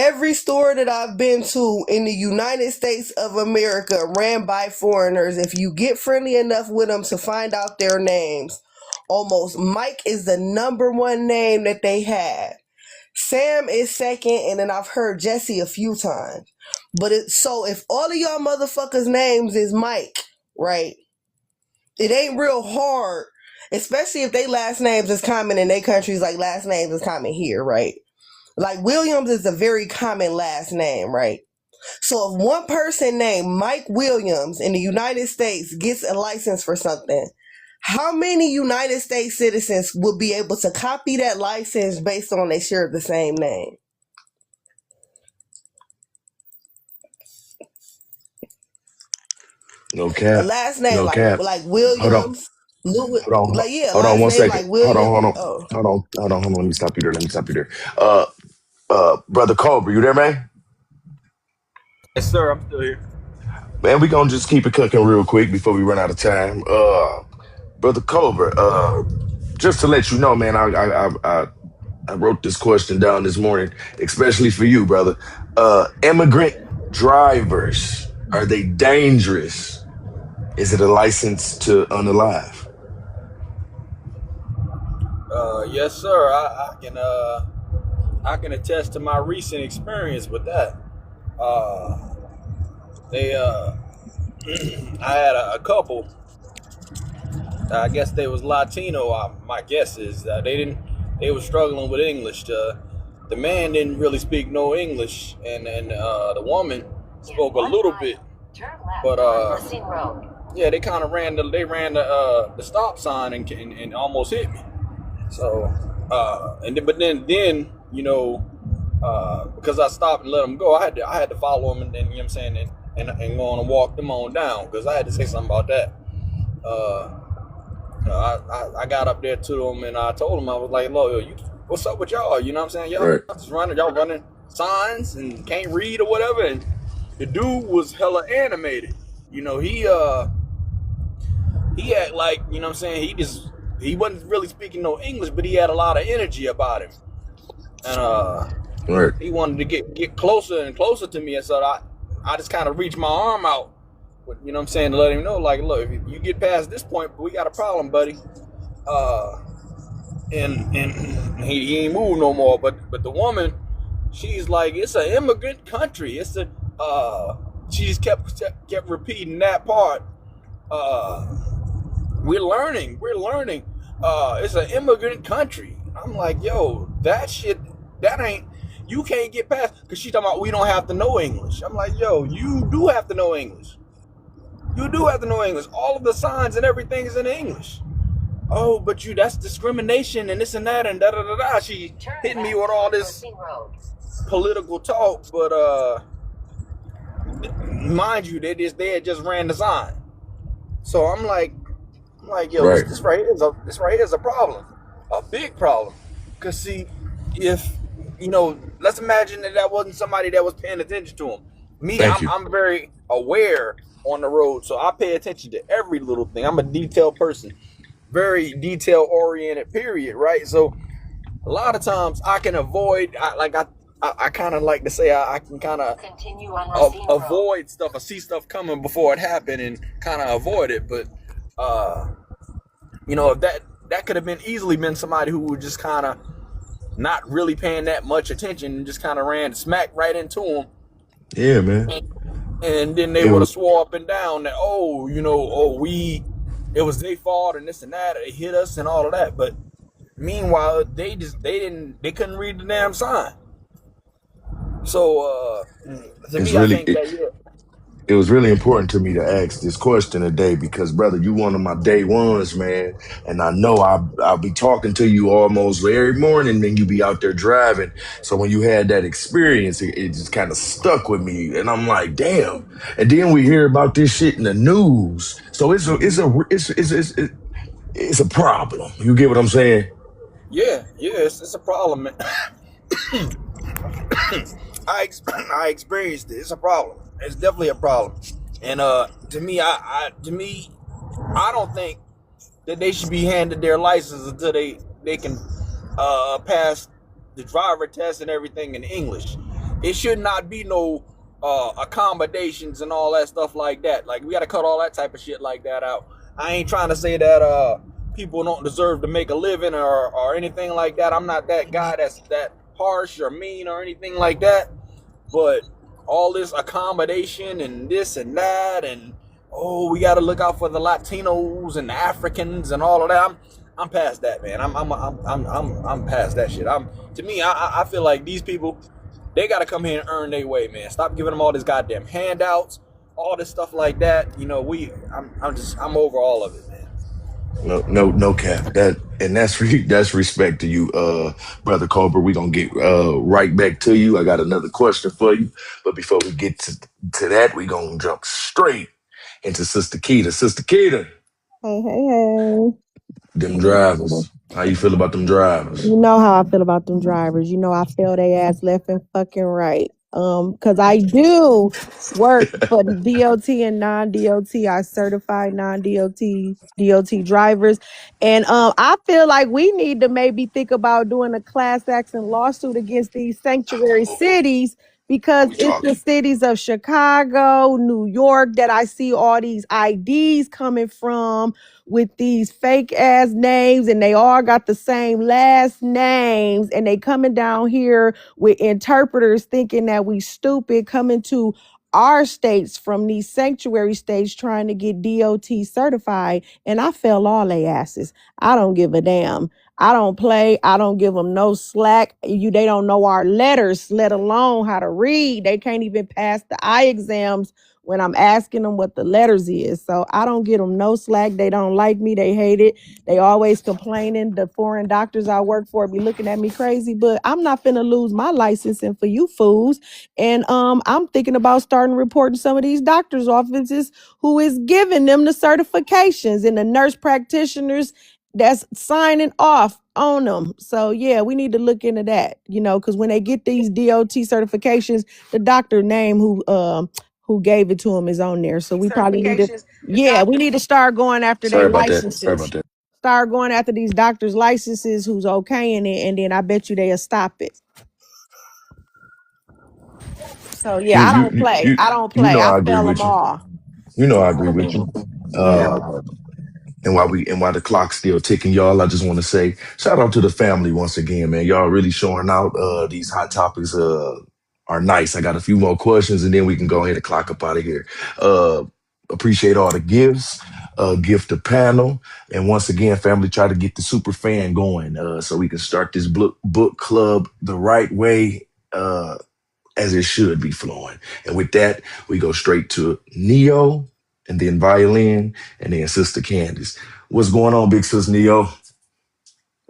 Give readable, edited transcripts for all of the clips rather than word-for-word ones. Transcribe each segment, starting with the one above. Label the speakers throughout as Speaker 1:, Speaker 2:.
Speaker 1: every store that I've been to in the United States of America ran by foreigners, if you get friendly enough with them to find out their names, almost Mike is the number one name that they have. Sam is second, and then I've heard Jesse a few times. But so if all of y'all motherfuckers' names is Mike, right? It ain't real hard, especially if they last names is common in their countries, like last names is common here, right? Like Williams is a very common last name, right? So if one person named Mike Williams in the United States gets a license for something, how many United States citizens would be able to copy that license based on they share the same name?
Speaker 2: No
Speaker 1: A
Speaker 2: cap.
Speaker 1: last name
Speaker 2: No cap.
Speaker 1: like
Speaker 2: Hold on.
Speaker 1: Williams, Lewis,
Speaker 2: Hold on.
Speaker 1: like yeah,
Speaker 2: Hold on
Speaker 1: last
Speaker 2: one
Speaker 1: name
Speaker 2: second.
Speaker 1: like
Speaker 2: Hold
Speaker 1: Williams.
Speaker 2: on.
Speaker 1: Oh,
Speaker 2: Hold on. Let me stop you there. Brother Cobra, you there, man?
Speaker 3: Yes, sir. I'm still here.
Speaker 2: Man, we gonna just keep it cooking real quick before we run out of time. Brother Cobra, just to let you know, man, I wrote this question down this morning, especially for you, brother. Immigrant drivers, are they dangerous? Is it a license to unalive?
Speaker 3: Yes, sir. I can attest to my recent experience with that. They I had a couple. I guess they was Latino. My guess is that they were struggling with English. The man didn't really speak no English, and the woman spoke a little bit, but yeah, they kind of ran the stop sign and almost hit me. So but then you know, because I stopped and let them go, I had to follow them, and you know what I'm saying, and go on and walk them on down, because I had to say something about that. I got up there to them and I told them, I was like, look, what's up with y'all? You know what I'm saying? Y'all
Speaker 2: Right.
Speaker 3: just running signs and can't read or whatever. And the dude was hella animated. You know, he had, like, you know what I'm saying, he wasn't really speaking no English, but he had a lot of energy about him. And
Speaker 2: Right.
Speaker 3: he wanted to get closer and closer to me, and so I just kind of reached my arm out, you know what I'm saying, to let him know, like, look, if you get past this point, we got a problem, buddy. And he ain't moved no more. But the woman, she's like, it's an immigrant country. It's she just kept repeating that part. We're learning. It's an immigrant country. I'm like, yo, that ain't, you can't get past, because she talking about we don't have to know English. I'm like, yo, you do have to know English. You do have to know English. All of the signs and everything is in English. Oh, but that's discrimination and this and that and da da da da. She hitting me with all this political talk, but mind you, they had just ran the sign. So I'm like, yo,
Speaker 2: Right.
Speaker 3: this right here is a problem, a big problem. Cause see, if you know, let's imagine that wasn't somebody that was paying attention to him. Me,
Speaker 2: Thank you.
Speaker 3: I'm very aware on the road, so I pay attention to every little thing. I'm a detailed person, very detail oriented, period, right? So a lot of times I can avoid, I kind of like to say I can kind of avoid stuff. I see stuff coming before it happened and kind of avoid it. But you know, if that could have easily been somebody who would just kind of not really paying that much attention and just kind of ran smack right into him.
Speaker 2: Yeah, man.
Speaker 3: And then they would have swore up and down that, it was their fault and this and that, they hit us and all of that. But meanwhile, they couldn't read the damn sign. So to me, I think that
Speaker 2: it was really important to me to ask this question today because, brother, you one of my day ones, man. And I know I'll be talking to you almost every morning and you be out there driving. So when you had that experience, it just kind of stuck with me. And I'm like, damn. And then we hear about this shit in the news. So it's a problem. You get what I'm saying?
Speaker 3: Yeah, it's a problem, man. I experienced it. It's a problem. It's definitely a problem. And to me, I don't think that they should be handed their license until they can pass the driver test and everything in English. It should not be no accommodations and all that stuff like that. Like we got to cut all that type of shit like that out. I ain't trying to say that people don't deserve to make a living or anything like that. I'm not that guy that's that harsh or mean or anything like that. But all this accommodation and this and that and oh, we got to look out for the Latinos and the Africans and all of that. I'm past that, man. I'm past that shit. To me, I feel like these people, they got to come here and earn their way, man. Stop giving them all this goddamn handouts, all this stuff like that. You know, I'm over all of it, man.
Speaker 2: No cap. That's respect to you, brother Cobra. We gonna get right back to you. I got another question for you, but before we get to that, we gonna jump straight into Sister Keita. Sister Keita,
Speaker 1: Hey, hey, hey.
Speaker 2: them drivers. How you feel about them drivers?
Speaker 1: You know how I feel about them drivers. You know I feel they ass left and fucking right. Cause I do work for the DOT and non-DOT. I certified non-DOT drivers. And I feel like we need to maybe think about doing a class action lawsuit against these sanctuary cities
Speaker 2: Now
Speaker 1: because
Speaker 2: we
Speaker 1: it's the
Speaker 2: talking.
Speaker 1: cities of Chicago, New York that I see all these IDs coming from with these fake ass names, and they all got the same last names, and they coming down here with interpreters thinking that we stupid, coming to our states from these sanctuary states trying to get DOT certified, and I fail all they asses. I don't give a damn. I don't play. I don't give them no slack. They don't know our letters, let alone how to read. They can't even pass the eye exams when I'm asking them what the letters is. So I don't get them no slack. They don't like me. They hate it. They always complaining. The foreign doctors I work for be looking at me crazy, but I'm not finna lose my licensing for you fools. And I'm thinking about starting reporting some of these doctors' offices who is giving them the certifications and the nurse practitioners that's signing off on them. So yeah, we need to look into that, because when they get these DOT certifications, the doctor name who gave it to them is on there. So we probably need to, yeah, we need to start going after
Speaker 2: Sorry
Speaker 1: their
Speaker 2: about that. Sorry
Speaker 1: licenses.
Speaker 2: about that.
Speaker 1: Start going after these doctors' licenses who's okaying it, and then I bet you they'll stop it. So
Speaker 2: You
Speaker 1: yeah, I
Speaker 2: you
Speaker 1: don't
Speaker 2: you
Speaker 1: play.
Speaker 2: you,
Speaker 1: I don't
Speaker 2: you
Speaker 1: play.
Speaker 2: know
Speaker 1: I
Speaker 2: I agree
Speaker 1: fail them
Speaker 2: with you.
Speaker 1: all.
Speaker 2: You know I agree with you.
Speaker 1: Yeah.
Speaker 2: Uh, and while the clock's still ticking, y'all, I just want to say shout out to the family once again, man. Y'all really showing out. These hot topics are nice. I got a few more questions, and then we can go ahead and clock up out of here. Uh, appreciate all the gifts. Gift the panel, and once again, family, try to get the super fan going, so we can start this book club the right way. As it should be flowing. And with that, we go straight to Neo, and then violin, and then Sister Candace. What's going on, big sis Neo?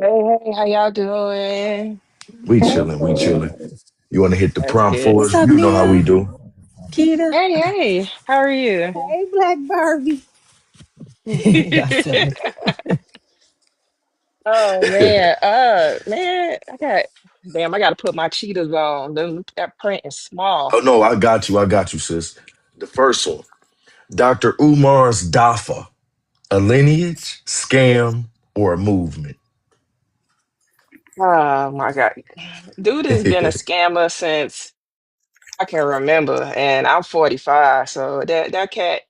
Speaker 4: Hey, hey, how y'all doing?
Speaker 2: We chilling, we chilling. You want to hit the
Speaker 4: That's
Speaker 2: prompt
Speaker 4: good.
Speaker 2: for
Speaker 5: What's
Speaker 2: us?
Speaker 5: up,
Speaker 2: You know how we
Speaker 5: Nia?
Speaker 2: do.
Speaker 5: Keita?
Speaker 4: Hey, hey, how are you?
Speaker 1: Hey, Black Barbie.
Speaker 5: Y'all silly.
Speaker 4: Oh man, I gotta put my cheetahs on. That print is small.
Speaker 2: Oh no, I got you, sis. The first one, Dr. Umar's DAFA, a lineage, scam, or a movement?
Speaker 4: Oh my God, dude has been a scammer since I can remember, and I'm 45. So that cat,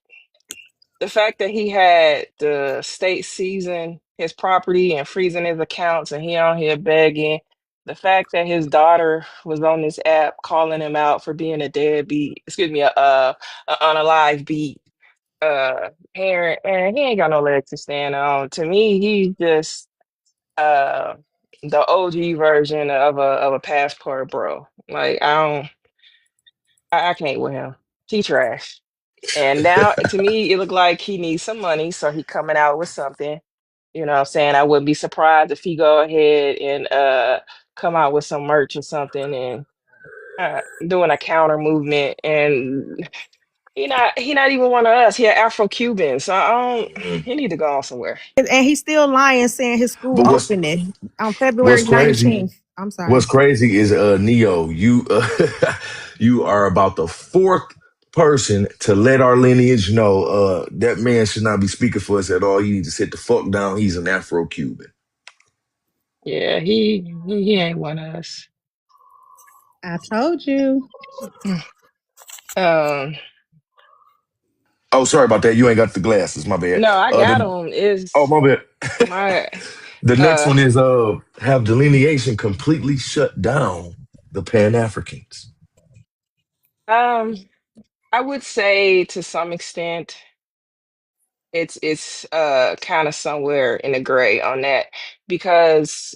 Speaker 4: the fact that he had the state seizing his property and freezing his accounts and he on here begging, the fact that his daughter was on this app calling him out for being a deadbeat, excuse me, a unalive beat parent, and he ain't got no legs to stand on. To me, he's just uh the OG version of a passport bro. Like I can't with him. He trash. And now to me, it looked like he needs some money, so he coming out with something. You know what I'm saying? I wouldn't be surprised if he go ahead and come out with some merch or something and doing a counter movement. And he not even one of us. He an Afro-Cuban, so I don't
Speaker 2: Mhm.
Speaker 4: he need to go on somewhere.
Speaker 1: And he's still lying, saying his school
Speaker 2: But
Speaker 1: opening on
Speaker 2: what's
Speaker 1: February
Speaker 2: crazy?
Speaker 1: 19th. I'm
Speaker 2: What's
Speaker 1: sorry.
Speaker 2: crazy is Neo, you you are about the fourth person to let our lineage know that man should not be speaking for us at all. He needs to sit the fuck down. He's an Afro Cuban.
Speaker 4: Yeah, he ain't one of us.
Speaker 6: I told you.
Speaker 4: Um,
Speaker 2: Oh, sorry about that. You ain't got the glasses. My bad.
Speaker 4: no, I got
Speaker 2: The
Speaker 4: them.
Speaker 2: Oh,
Speaker 4: Is
Speaker 2: my bad.
Speaker 4: my
Speaker 2: The next
Speaker 4: uh
Speaker 2: one is have delineation completely shut down the Pan Africans.
Speaker 4: um I would say to some extent it's kind of somewhere in the gray on that because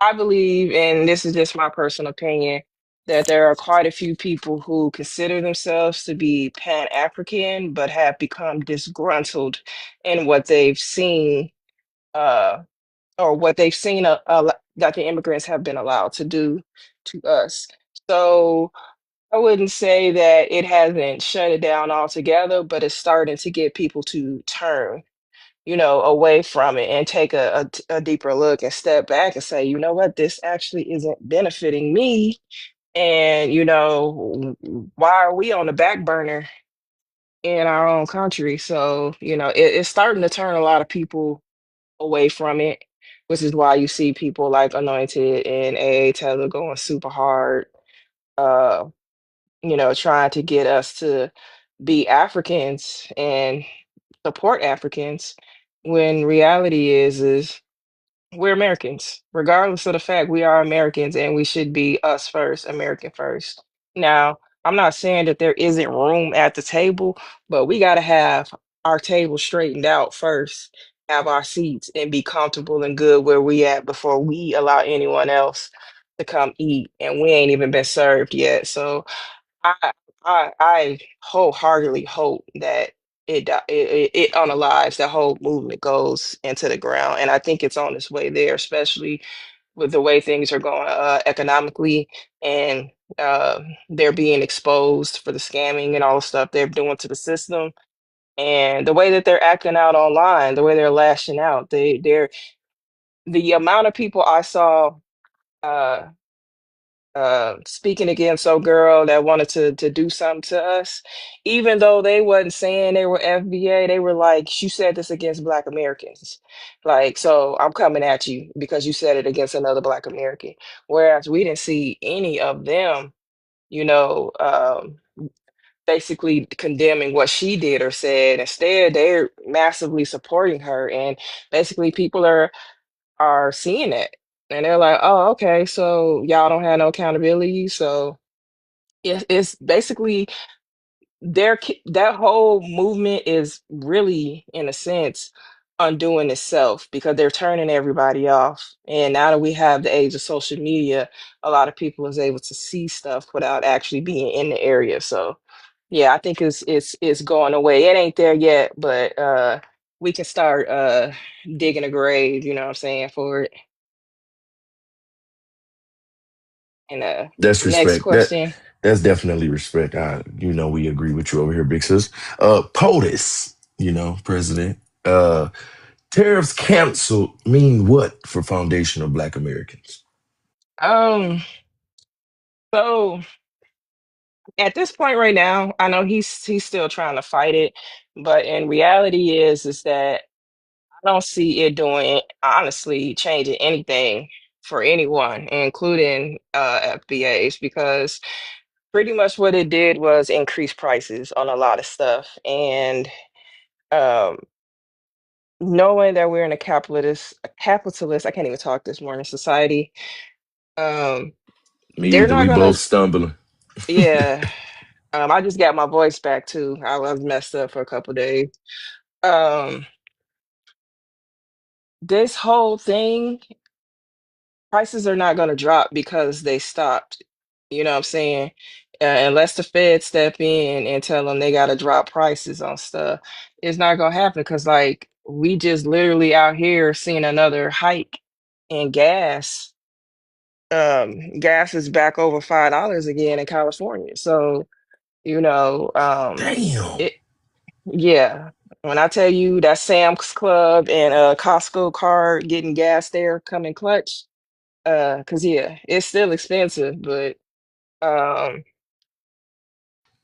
Speaker 4: I believe, and this is just my personal opinion, that there are quite a few people who consider themselves to be Pan-African, but have become disgruntled in what they've seen, uh, or what they've seen that the immigrants have been allowed to do to us. So I wouldn't say that it hasn't shut it down altogether, but it's starting to get people to turn, away from it and take a deeper look and step back and say, you know what, this actually isn't benefiting me. And, why are we on the back burner in our own country? So, it's starting to turn a lot of people away from it, which is why you see people like Anointed and AA Taylor going super hard, uh, trying to get us to be Africans and support Africans when reality is we're Americans, regardless of the fact we are Americans and we should be us first, American first. Now, I'm not saying that there isn't room at the table, but we got to have our table straightened out first, have our seats and be comfortable and good where we at before we allow anyone else to come eat. And we ain't even been served yet. So I I wholeheartedly hope that it unalives the whole movement goes into the ground, and I think it's on its way there, especially with the way things are going economically, and they're being exposed for the scamming and all the stuff they're doing to the system, and the way that they're acting out online, the way they're lashing out. They're the amount of people I saw. Uh, Speaking against so girl that wanted to do something to us, even though they wasn't saying they were FBA, they were like, you said this against Black Americans. Like, so I'm coming at you because you said it against another Black American. Whereas we didn't see any of them, you know, um, basically condemning what she did or said. Instead, they're massively supporting her. And basically people are seeing it. And they're like, oh, okay, so y'all don't have no accountability. So it's basically that whole movement is really, in a sense, undoing itself because they're turning everybody off. And now that we have the age of social media, a lot of people is able to see stuff without actually being in the area. So yeah, I think it's going away. It ain't there yet, but we can start digging a grave, you know what I'm saying, for it. And
Speaker 2: That's
Speaker 4: next
Speaker 2: respect.
Speaker 4: question.
Speaker 2: That's definitely respect. We agree with you over here, big sis. POTUS, president. Tariffs canceled mean what for foundational Black Americans?
Speaker 4: Um, so at this point right now, I know he's still trying to fight it, but in reality is that I don't see it doing honestly changing anything for anyone, including FBAs, because pretty much what it did was increase prices on a lot of stuff. And um knowing that we're in a capitalist, I can't even talk this morning, society, um,
Speaker 2: Me
Speaker 4: they're
Speaker 2: either.
Speaker 4: not
Speaker 2: We
Speaker 4: gonna,
Speaker 2: both stumbling.
Speaker 4: yeah. I just got my voice back too. I was messed up for a couple days. Um, this whole thing, prices are not gonna drop because they stopped. You know what I'm saying? Unless the Fed step in and tell them they gotta drop prices on stuff, it's not gonna happen because like we just literally out here seeing another hike in gas. Gas is back over $5 again in California. So, you know,
Speaker 2: Damn.
Speaker 4: it yeah. When I tell you that Sam's Club and Costco card getting gas there coming clutch, cause yeah, it's still expensive, but um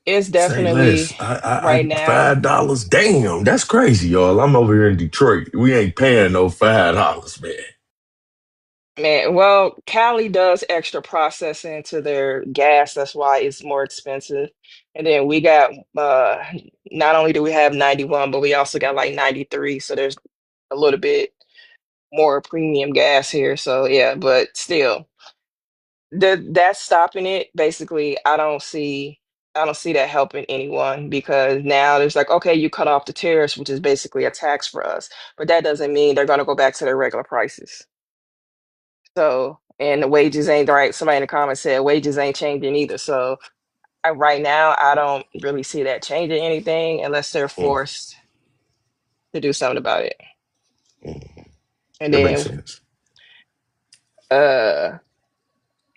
Speaker 4: it's
Speaker 2: Say
Speaker 4: definitely
Speaker 2: less. I
Speaker 4: right now.
Speaker 2: $5. Damn, that's crazy, y'all. I'm over here in Detroit. We ain't paying no $5, man.
Speaker 4: Man, well, Cali does extra processing to their gas. That's why it's more expensive. And then we got not only do we have 91, but we also got like 93. So there's a little bit more premium gas here. So yeah, but still, that's stopping it. Basically, I don't see that helping anyone because now there's like, okay, you cut off the tariffs, which is basically a tax for us, but that doesn't mean they're gonna go back to their regular prices. So, and the wages ain't right. Somebody in the comments said wages ain't changing either. So, right now, I don't really see that changing anything unless they're
Speaker 2: Mm,
Speaker 4: forced to do something about it.
Speaker 2: mm.
Speaker 4: And
Speaker 2: That makes
Speaker 4: then,
Speaker 2: sense.
Speaker 4: uh,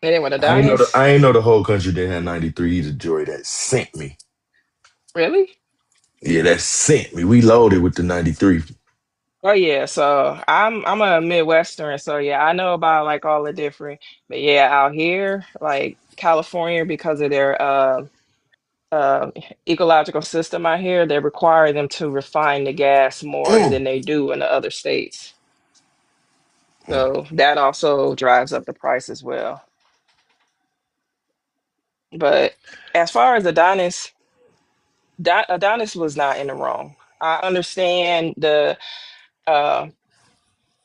Speaker 4: and then with
Speaker 2: I
Speaker 4: Adonis,
Speaker 2: ain't know the whole country did have 93 either, Joy. That sent me.
Speaker 4: really?
Speaker 2: Yeah, that sent me. We loaded with the 93.
Speaker 4: Oh yeah. So I'm a Midwestern. So yeah, I know about like all the different. But yeah, out here, like California, because of their uh, ecological system out here, they require them to refine the gas more
Speaker 2: Mm,
Speaker 4: than they do in the other states.
Speaker 2: mm.
Speaker 4: So that also drives up the price as well. But as far as Adonis, Adonis was not in the wrong. I understand the uh,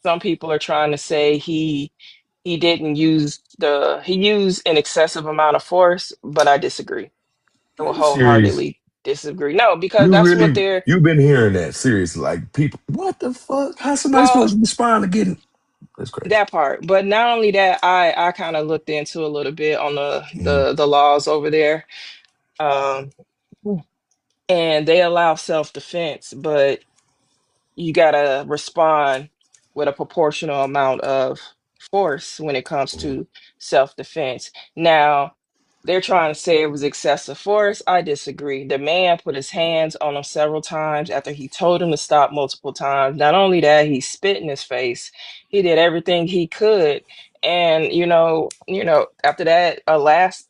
Speaker 4: some people are trying to say he didn't use he used an excessive amount of force, but I disagree. I
Speaker 2: Are
Speaker 4: will
Speaker 2: you serious?
Speaker 4: wholeheartedly disagree. No, because that's what they're
Speaker 2: You've been hearing that seriously. Like people, what the fuck? How somebody
Speaker 4: well,
Speaker 2: supposed to respond to getting? That's crazy.
Speaker 4: that part. But not only that, I kind of looked into a little bit on the
Speaker 2: Mm,
Speaker 4: the laws over there. Um, and they allow self-defense, but you gotta respond with a proportional amount of force when it comes
Speaker 2: mm,
Speaker 4: to self-defense. Now, they're trying to say it was excessive force. I disagree. The man put his hands on him several times after he told him to stop multiple times. Not only that, he spit in his face. He did everything he could. And after that, a last,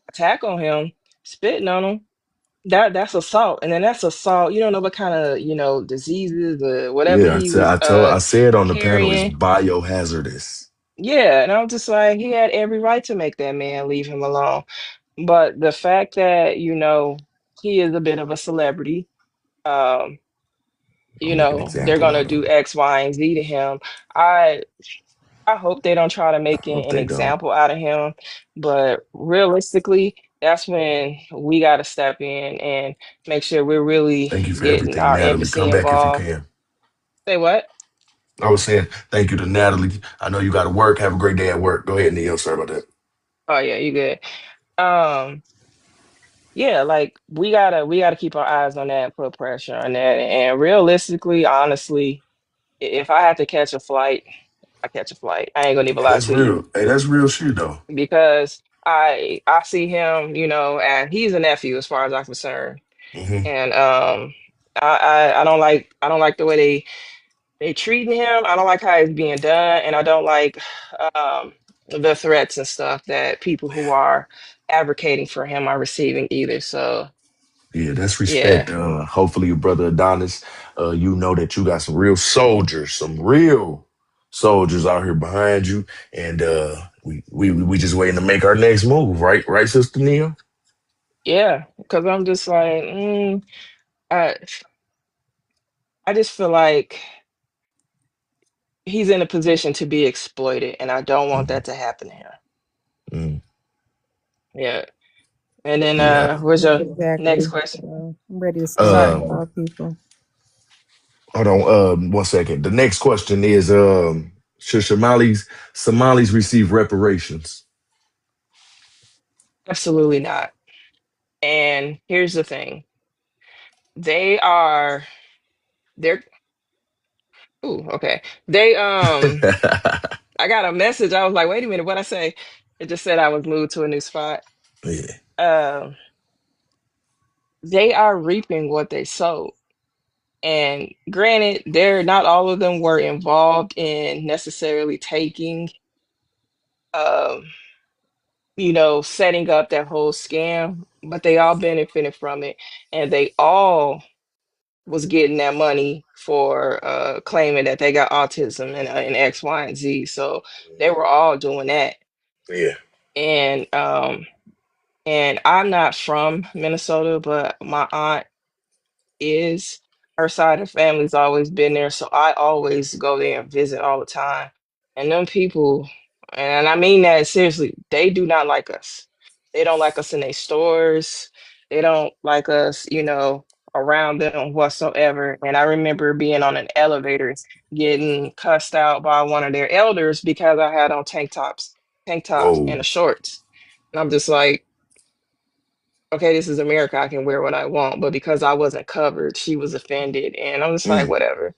Speaker 4: attack on him, spitting on him, that's assault, and then that's assault. You don't know what kind of diseases or whatever
Speaker 2: yeah,
Speaker 4: he was
Speaker 2: I said on the panel it's
Speaker 4: carrying.
Speaker 2: biohazardous.
Speaker 4: Yeah, and I'm just like, he had every right to make that man leave him alone. But the fact that he is a bit of a celebrity, um,
Speaker 2: Don't make an
Speaker 4: they're
Speaker 2: example
Speaker 4: gonna
Speaker 2: out of
Speaker 4: do
Speaker 2: him.
Speaker 4: X, Y, and Z to him. I I hope they don't try to make
Speaker 2: I hope
Speaker 4: an
Speaker 2: they don't.
Speaker 4: example out of him, but realistically, that's when we got to step in and make sure we're really
Speaker 2: Thank you for
Speaker 4: getting
Speaker 2: everything,
Speaker 4: our
Speaker 2: Natalie.
Speaker 4: embassy
Speaker 2: Come back if you
Speaker 4: involved.
Speaker 2: can.
Speaker 4: Say what?
Speaker 2: I was saying thank you to Natalie. I know you got to work. Have a great day at work. Go ahead, Neil. Sorry about that.
Speaker 4: Oh yeah, you good. Um, yeah, like we gotta keep our eyes on that and put pressure on that. And realistically, honestly, if I have to catch a flight, I catch a flight. I ain't gonna even
Speaker 2: Hey,
Speaker 4: lie
Speaker 2: that's
Speaker 4: to you
Speaker 2: real. Hey, that's real shit though.
Speaker 4: because I see him, and he's a nephew as far as I'm concerned.
Speaker 2: Hmm.
Speaker 4: And I don't like the way they treating him. I don't like how it's being done, and I don't like the threats and stuff that people who are advocating for him are receiving either. So
Speaker 2: Yeah, that's respect.
Speaker 4: yeah,
Speaker 2: Hopefully, your brother Adonis, you know that you got some real soldiers out here behind you, and we just waiting to make our next move, right? Right, Sister Neil?
Speaker 4: yeah, because I'm just like, I I just feel like he's in a position to be exploited, and I don't want
Speaker 2: Hmm.
Speaker 4: that to happen to him.
Speaker 2: Mm.
Speaker 4: Yeah, and then
Speaker 2: Yeah.
Speaker 4: where's your next
Speaker 5: Exactly.
Speaker 4: question?
Speaker 5: I'm ready to
Speaker 4: Sorry.
Speaker 5: stand
Speaker 2: Uh,
Speaker 5: with our people.
Speaker 2: hold on. 1 second. The next question is: should Somalis receive reparations?
Speaker 4: Absolutely not. And here's the thing. They are they're ooh, okay. They I got a message. I was like, wait a minute, what I say? It just said I was moved to a new spot.
Speaker 2: Yeah.
Speaker 4: Um, they are reaping what they sowed. And granted, they're not all of them were involved in necessarily taking um, setting up that whole scam, but they all benefited from it. And they all was getting that money for claiming that they got autism and X, Y, and Z. So they were all doing that.
Speaker 2: Yeah.
Speaker 4: And I'm not from Minnesota, but my aunt is. Her side of the family's always been there, so I always go there and visit all the time. And them people, and I mean that seriously, they do not like us. They don't like us in their stores. They don't like us, around them whatsoever. And I remember being on an elevator getting cussed out by one of their elders because I had on tank tops and a
Speaker 2: Whoa.
Speaker 4: shorts. And I'm just like, okay, this is America. I can wear what I want. But because I wasn't covered, she was offended. And I'm just like,
Speaker 2: Mm,
Speaker 4: whatever.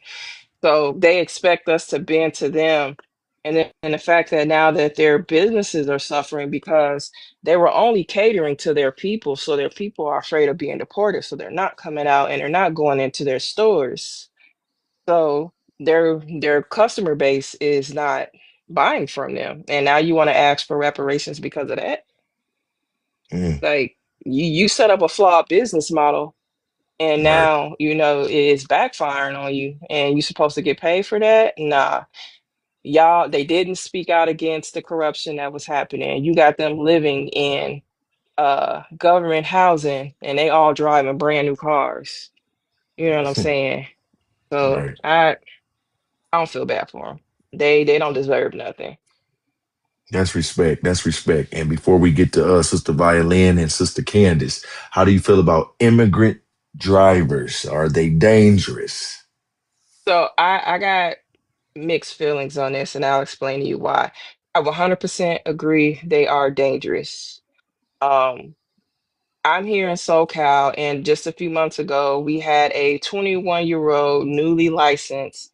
Speaker 4: So they expect us to bend to them. And the fact that now that their businesses are suffering because they were only catering to their people. So their people are afraid of being deported. So they're not coming out and they're not going into their stores. So their customer base is not buying from them. And now you want to ask for reparations because of that?
Speaker 2: mm,
Speaker 4: Like you set up a flawed business model and
Speaker 2: right.
Speaker 4: now it's backfiring on you and you're supposed to get paid for that. Nah, y'all, they didn't speak out against the corruption that was happening. You got them living in government housing and they all driving brand new cars. You know what I'm saying? So
Speaker 2: Right.
Speaker 4: I don't feel bad for them. They don't deserve nothing.
Speaker 2: That's respect. That's respect. And before we get to Sister Violin and Sister Candace, how do you feel about immigrant drivers? Are they dangerous?
Speaker 4: So I got mixed feelings on this and I'll explain to you why. I 100% agree they are dangerous. um I'm here in SoCal, and just a few months ago, we had a 21-year-old newly licensed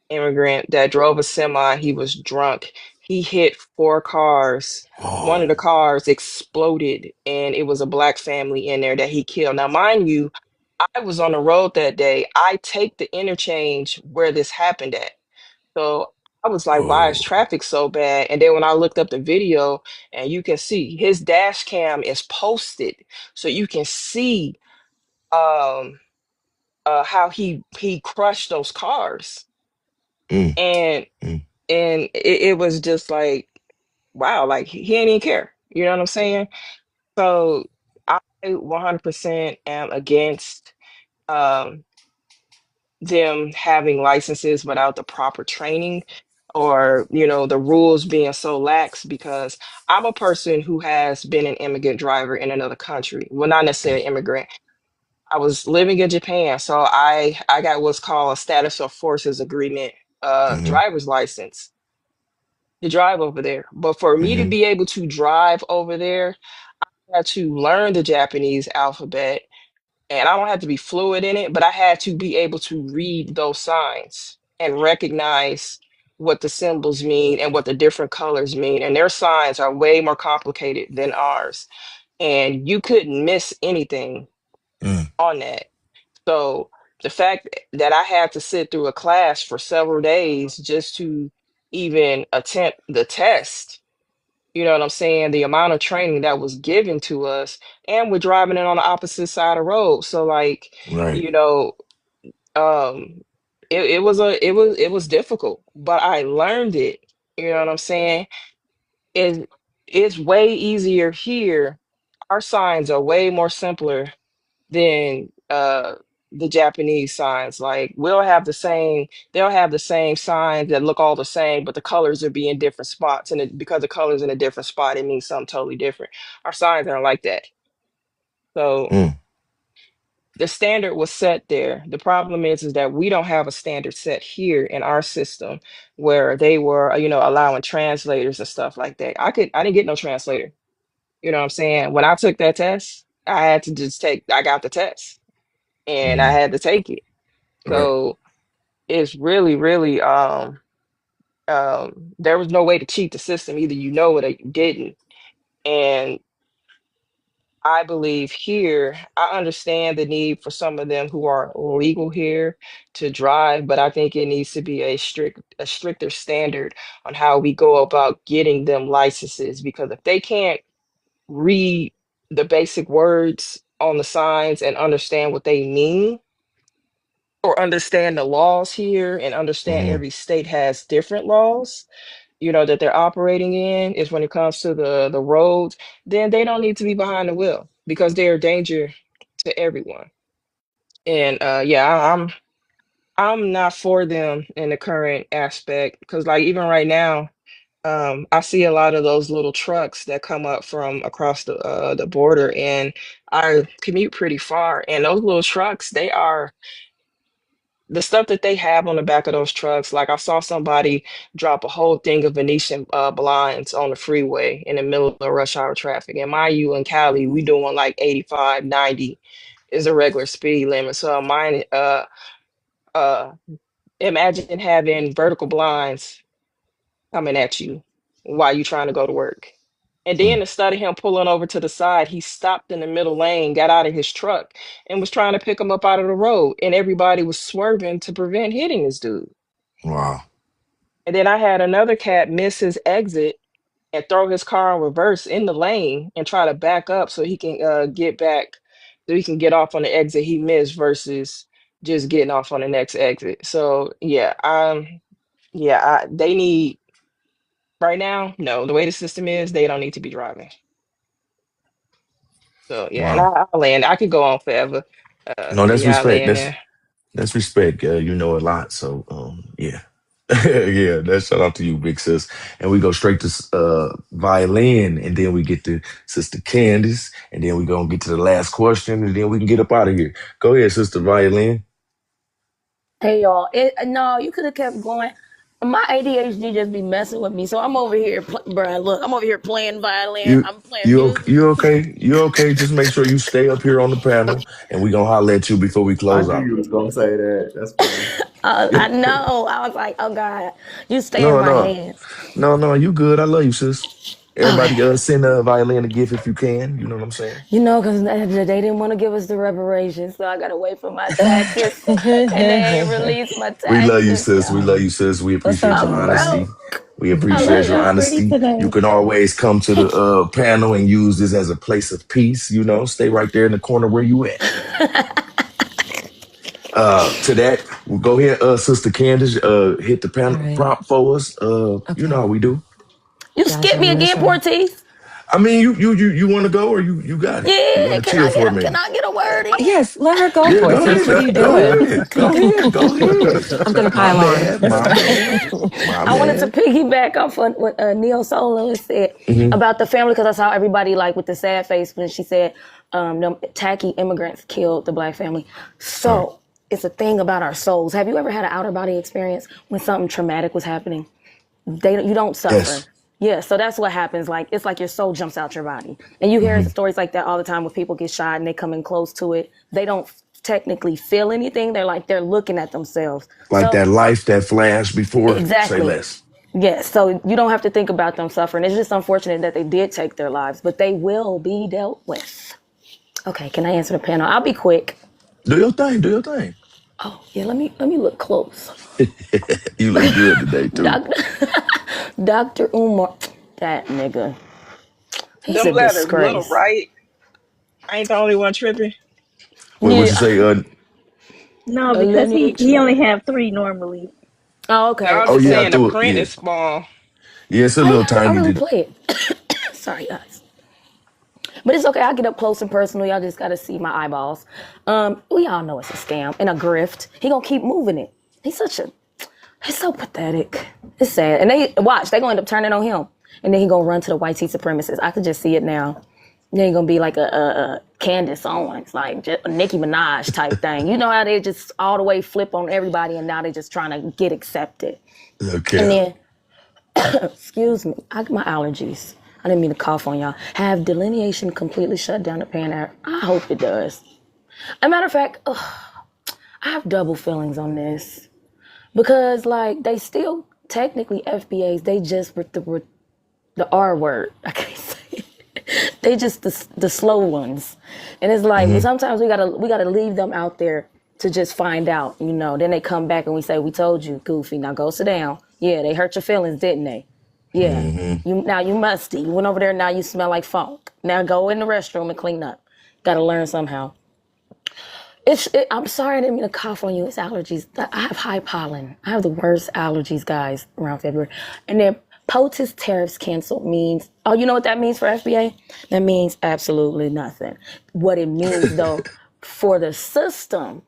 Speaker 4: immigrant that drove a semi. He was drunk. He hit four cars. One of the
Speaker 2: Oh,
Speaker 4: cars exploded, and it was a black family in there that he killed. Now, mind you, I was on the road that day. I take the interchange where this happened at. So I was like, why is
Speaker 2: oh,
Speaker 4: traffic so bad? And then when I looked up the video, and you can see his dash cam is posted, so you can see um how he crushed those cars.
Speaker 2: mm,
Speaker 4: And
Speaker 2: mm,
Speaker 4: it was just like, wow, like he ain't even care. You know what I'm saying? So I 100% am against um them having licenses without the proper training or the rules being so lax, because I'm a person who has been an immigrant driver in another country. Well, not necessarily immigrant. I was living in Japan, so I got what's called a status of forces agreement
Speaker 2: mm-hmm,
Speaker 4: driver's license to drive over there. But for me to
Speaker 2: mm-hmm,
Speaker 4: be able to drive over there, I had to learn the Japanese alphabet, and I don't have to be fluid in it, but I had to be able to read those signs and recognize what the symbols mean and what the different colors mean. And their signs are way more complicated than ours. And you couldn't miss anything
Speaker 2: mm,
Speaker 4: on that. So the fact that I had to sit through a class for several days just to even attempt the test, you know what I'm saying? The amount of training that was given to us, and we're driving it on the opposite side of the road. So like,
Speaker 2: right.
Speaker 4: you know, um, it was difficult, but I learned it. You know what I'm saying? It it's way easier here. Our signs are way more simpler than the Japanese signs. Like they'll have the same signs that look all the same, but the colors will be in different spots. And because the color's in a different spot, it means something totally different. Our signs aren't like that. So
Speaker 2: Mm,
Speaker 4: the standard was set there. The problem is that we don't have a standard set here in our system where they were, allowing translators and stuff like that. I didn't get no translator. You know what I'm saying? When I took that test, I got the test and I
Speaker 2: mm,
Speaker 4: had to take it.
Speaker 2: right.
Speaker 4: So it's really, really there was no way to cheat the system. Either you know it or you didn't. And I believe here, I understand the need for some of them who are legal here to drive, but I think it needs to be a stricter standard on how we go about getting them licenses. Because if they can't read the basic words on the signs and understand what they mean, or understand the laws here and understand
Speaker 2: Hmm.
Speaker 4: every state has different laws, that they're operating in, is when it comes to the roads, then they don't need to be behind the wheel because they're a danger to everyone. And yeah, I'm not for them in the current aspect because like even right now, I see a lot of those little trucks that come up from across the border, and I commute pretty far, and those little trucks, they are the stuff that they have on the back of those trucks. Like I saw somebody drop a whole thing of Venetian blinds on the freeway in the middle of rush hour traffic. And mind you, in Cali, we doing like 85, 90 is a regular speed limit. So mine, uh, imagine having vertical blinds coming at you while you trying to go to work. And then instead of him pulling over to the side, he stopped in the middle lane, got out of his truck, and was trying to pick him up out of the road. And everybody was swerving to prevent hitting this dude.
Speaker 2: Wow.
Speaker 4: And then I had another cat miss his exit and throw his car in reverse in the lane and try to back up so he can get back, so he can get off on the exit he missed versus just getting off on the next exit. So yeah, they need right now. No, the way the system is, they don't need to be driving. So yeah, and
Speaker 2: Wow.
Speaker 4: I'll land. I could go on forever.
Speaker 2: No,
Speaker 4: But
Speaker 2: that's
Speaker 4: yeah, I
Speaker 2: respect.
Speaker 4: land there.
Speaker 2: That's respect. You know a lot, so yeah, yeah. That's shout out to you, big sis. And we go straight to violin, and then we get to Sister Candace, and then we gonna get to the last question, and then we can get up out of here. Go ahead, Sister Violin.
Speaker 6: Hey y'all, no, you could have kept going. My ADHD just be messing with me, so I'm over here, bruh. Look, I'm over here playing violin.
Speaker 2: You
Speaker 6: I'm playing music.
Speaker 2: you okay? You okay? Just make sure you stay up here on the panel, and we gonna holler at you before we
Speaker 7: I
Speaker 2: close
Speaker 7: knew
Speaker 2: out.
Speaker 7: you was gonna say that. That's funny.
Speaker 6: I know. I was like, oh God, you stay in
Speaker 2: No,
Speaker 6: my
Speaker 2: no,
Speaker 6: hands.
Speaker 2: no. You good? I love you, sis.
Speaker 6: Okay.
Speaker 2: Everybody, send a violin a gift if you can. You know what I'm saying?
Speaker 6: You know, because they didn't want to give us the reparations, so I gotta wait for my taxes, and they ain't released my
Speaker 2: We love you,
Speaker 6: taxes,
Speaker 2: sis. We love
Speaker 6: y'all.
Speaker 2: you, sis. We
Speaker 5: What's
Speaker 2: appreciate
Speaker 5: up,
Speaker 2: your
Speaker 6: I'm
Speaker 5: Umar?
Speaker 2: honesty.
Speaker 6: broke.
Speaker 2: We
Speaker 6: I
Speaker 5: You
Speaker 2: appreciate
Speaker 6: love
Speaker 2: your
Speaker 5: look
Speaker 6: y'all.
Speaker 5: pretty
Speaker 2: honesty. You
Speaker 5: today.
Speaker 2: can always come to the panel and use this as a place of peace. Stay right there in the corner where you at. To that, we'll go ahead, Sister Candace, hit the
Speaker 5: All
Speaker 2: panel
Speaker 5: right.
Speaker 2: prompt for us. You know
Speaker 5: Okay.
Speaker 2: how we do.
Speaker 6: You
Speaker 5: Gotcha.
Speaker 6: skipped me
Speaker 5: I'm gonna
Speaker 6: again,
Speaker 5: try.
Speaker 6: Porties.
Speaker 2: I mean, you want to go or you got it? You
Speaker 6: Yeah,
Speaker 2: want to chill for a
Speaker 6: can
Speaker 2: minute?
Speaker 6: I get a word in?
Speaker 5: Yes, let her go,
Speaker 2: Yeah, go
Speaker 5: Porties.
Speaker 2: ahead,
Speaker 5: What are you
Speaker 2: go
Speaker 5: doing?
Speaker 2: ahead, go ahead, go ahead.
Speaker 5: I'm gonna
Speaker 2: My
Speaker 5: pile on.
Speaker 2: bad, my bad, my
Speaker 6: I wanted to
Speaker 2: bad.
Speaker 6: piggyback off what Neo Solo said
Speaker 2: Hmm.
Speaker 6: about the family because I saw everybody like with the sad face when she said them tacky immigrants killed the black family.
Speaker 2: Right.
Speaker 6: So it's a thing about our souls. Have you ever had an outer body experience when something traumatic was happening? You don't suffer.
Speaker 2: Yes.
Speaker 6: Yeah, so that's what happens. Like it's like your soul jumps out your body, and you hear
Speaker 2: Hmm.
Speaker 6: stories like that all the time. When people get shot and they come in close to it, they don't technically feel anything. They're looking at themselves.
Speaker 2: Like
Speaker 6: So
Speaker 2: that life that flashed before. Say
Speaker 6: exactly.
Speaker 2: less.
Speaker 6: Yes, so you don't have to think about them suffering. It's just unfortunate that they did take their lives, but they will be dealt with. Okay, can I answer the panel? I'll be quick.
Speaker 2: Do your thing. Do your thing.
Speaker 6: Oh yeah, let me look close.
Speaker 2: You look good today too.
Speaker 6: Doctor Dr. Umar, that nigga, he's
Speaker 4: Them
Speaker 6: a
Speaker 4: letters look
Speaker 6: disgrace.
Speaker 4: right. I ain't the only one tripping.
Speaker 2: Wait, what you
Speaker 6: Yeah,
Speaker 2: say?
Speaker 8: No,
Speaker 6: a
Speaker 8: because
Speaker 6: lineage.
Speaker 8: he only have three normally.
Speaker 6: Oh
Speaker 4: No,
Speaker 6: okay,
Speaker 4: I'm
Speaker 2: Oh
Speaker 4: just
Speaker 2: yeah, I
Speaker 6: okay.
Speaker 4: saying the
Speaker 2: threw it.
Speaker 4: print
Speaker 2: Yeah,
Speaker 4: is small.
Speaker 2: yeah. It's a little
Speaker 6: I
Speaker 2: tiny.
Speaker 6: really play it. Sorry guys. But it's okay. I get up close and personal. Y'all just gotta see my eyeballs. We all know it's a scam and a grift. He gonna keep moving it. He's so pathetic. It's sad. And they watch. They gonna end up turning on him, and then he gonna run to the white tea supremacists. I could just see it now. Then he gonna be like a Candace Owens, like just a Nicki Minaj type thing. You know how they just all the way flip on everybody, and now they just trying to get accepted. And
Speaker 2: Okay.
Speaker 6: then, excuse me, my allergies. I didn't mean to cough on y'all. Have delineation completely shut down the Pan Am? I hope it does. As a matter of fact, I have double feelings on this because like they still technically FBAs. They just with the R word. I can't say it. They just the slow ones, and it's like
Speaker 2: Hmm.
Speaker 6: sometimes we gotta leave them out there to just find out. Then they come back and we say we told you, Goofy. Now go sit down. Yeah, they hurt your feelings, didn't they? Yeah.
Speaker 2: Hmm.
Speaker 6: You musty. You went over there. Now you smell like funk. Now go in the restroom and clean up. Got to learn somehow. I'm sorry, I didn't mean to cough on you. It's allergies. I have high pollen. I have the worst allergies, guys, around February. And then POTUS tariffs canceled means, oh, you know what that means for FBA? That means absolutely nothing. What it means, though, for the system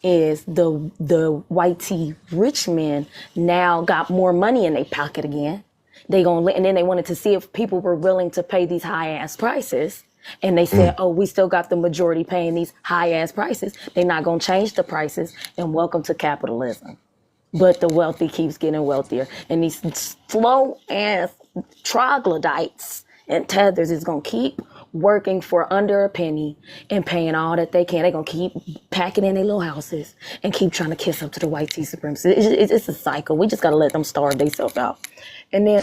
Speaker 6: is the white tea rich men now got more money in their pocket again. And then they wanted to see if people were willing to pay these high ass prices. And they said, oh, we still got the majority paying these high ass prices. They're not going to change the prices. And welcome to capitalism. But the wealthy keeps getting wealthier. And these slow ass troglodytes and tethers is going to keep working for under a penny and paying all that they can. They're going to keep packing in their little houses and keep trying to kiss up to the white tea supremacy. It's a cycle. We just got to let them starve themselves out. And then,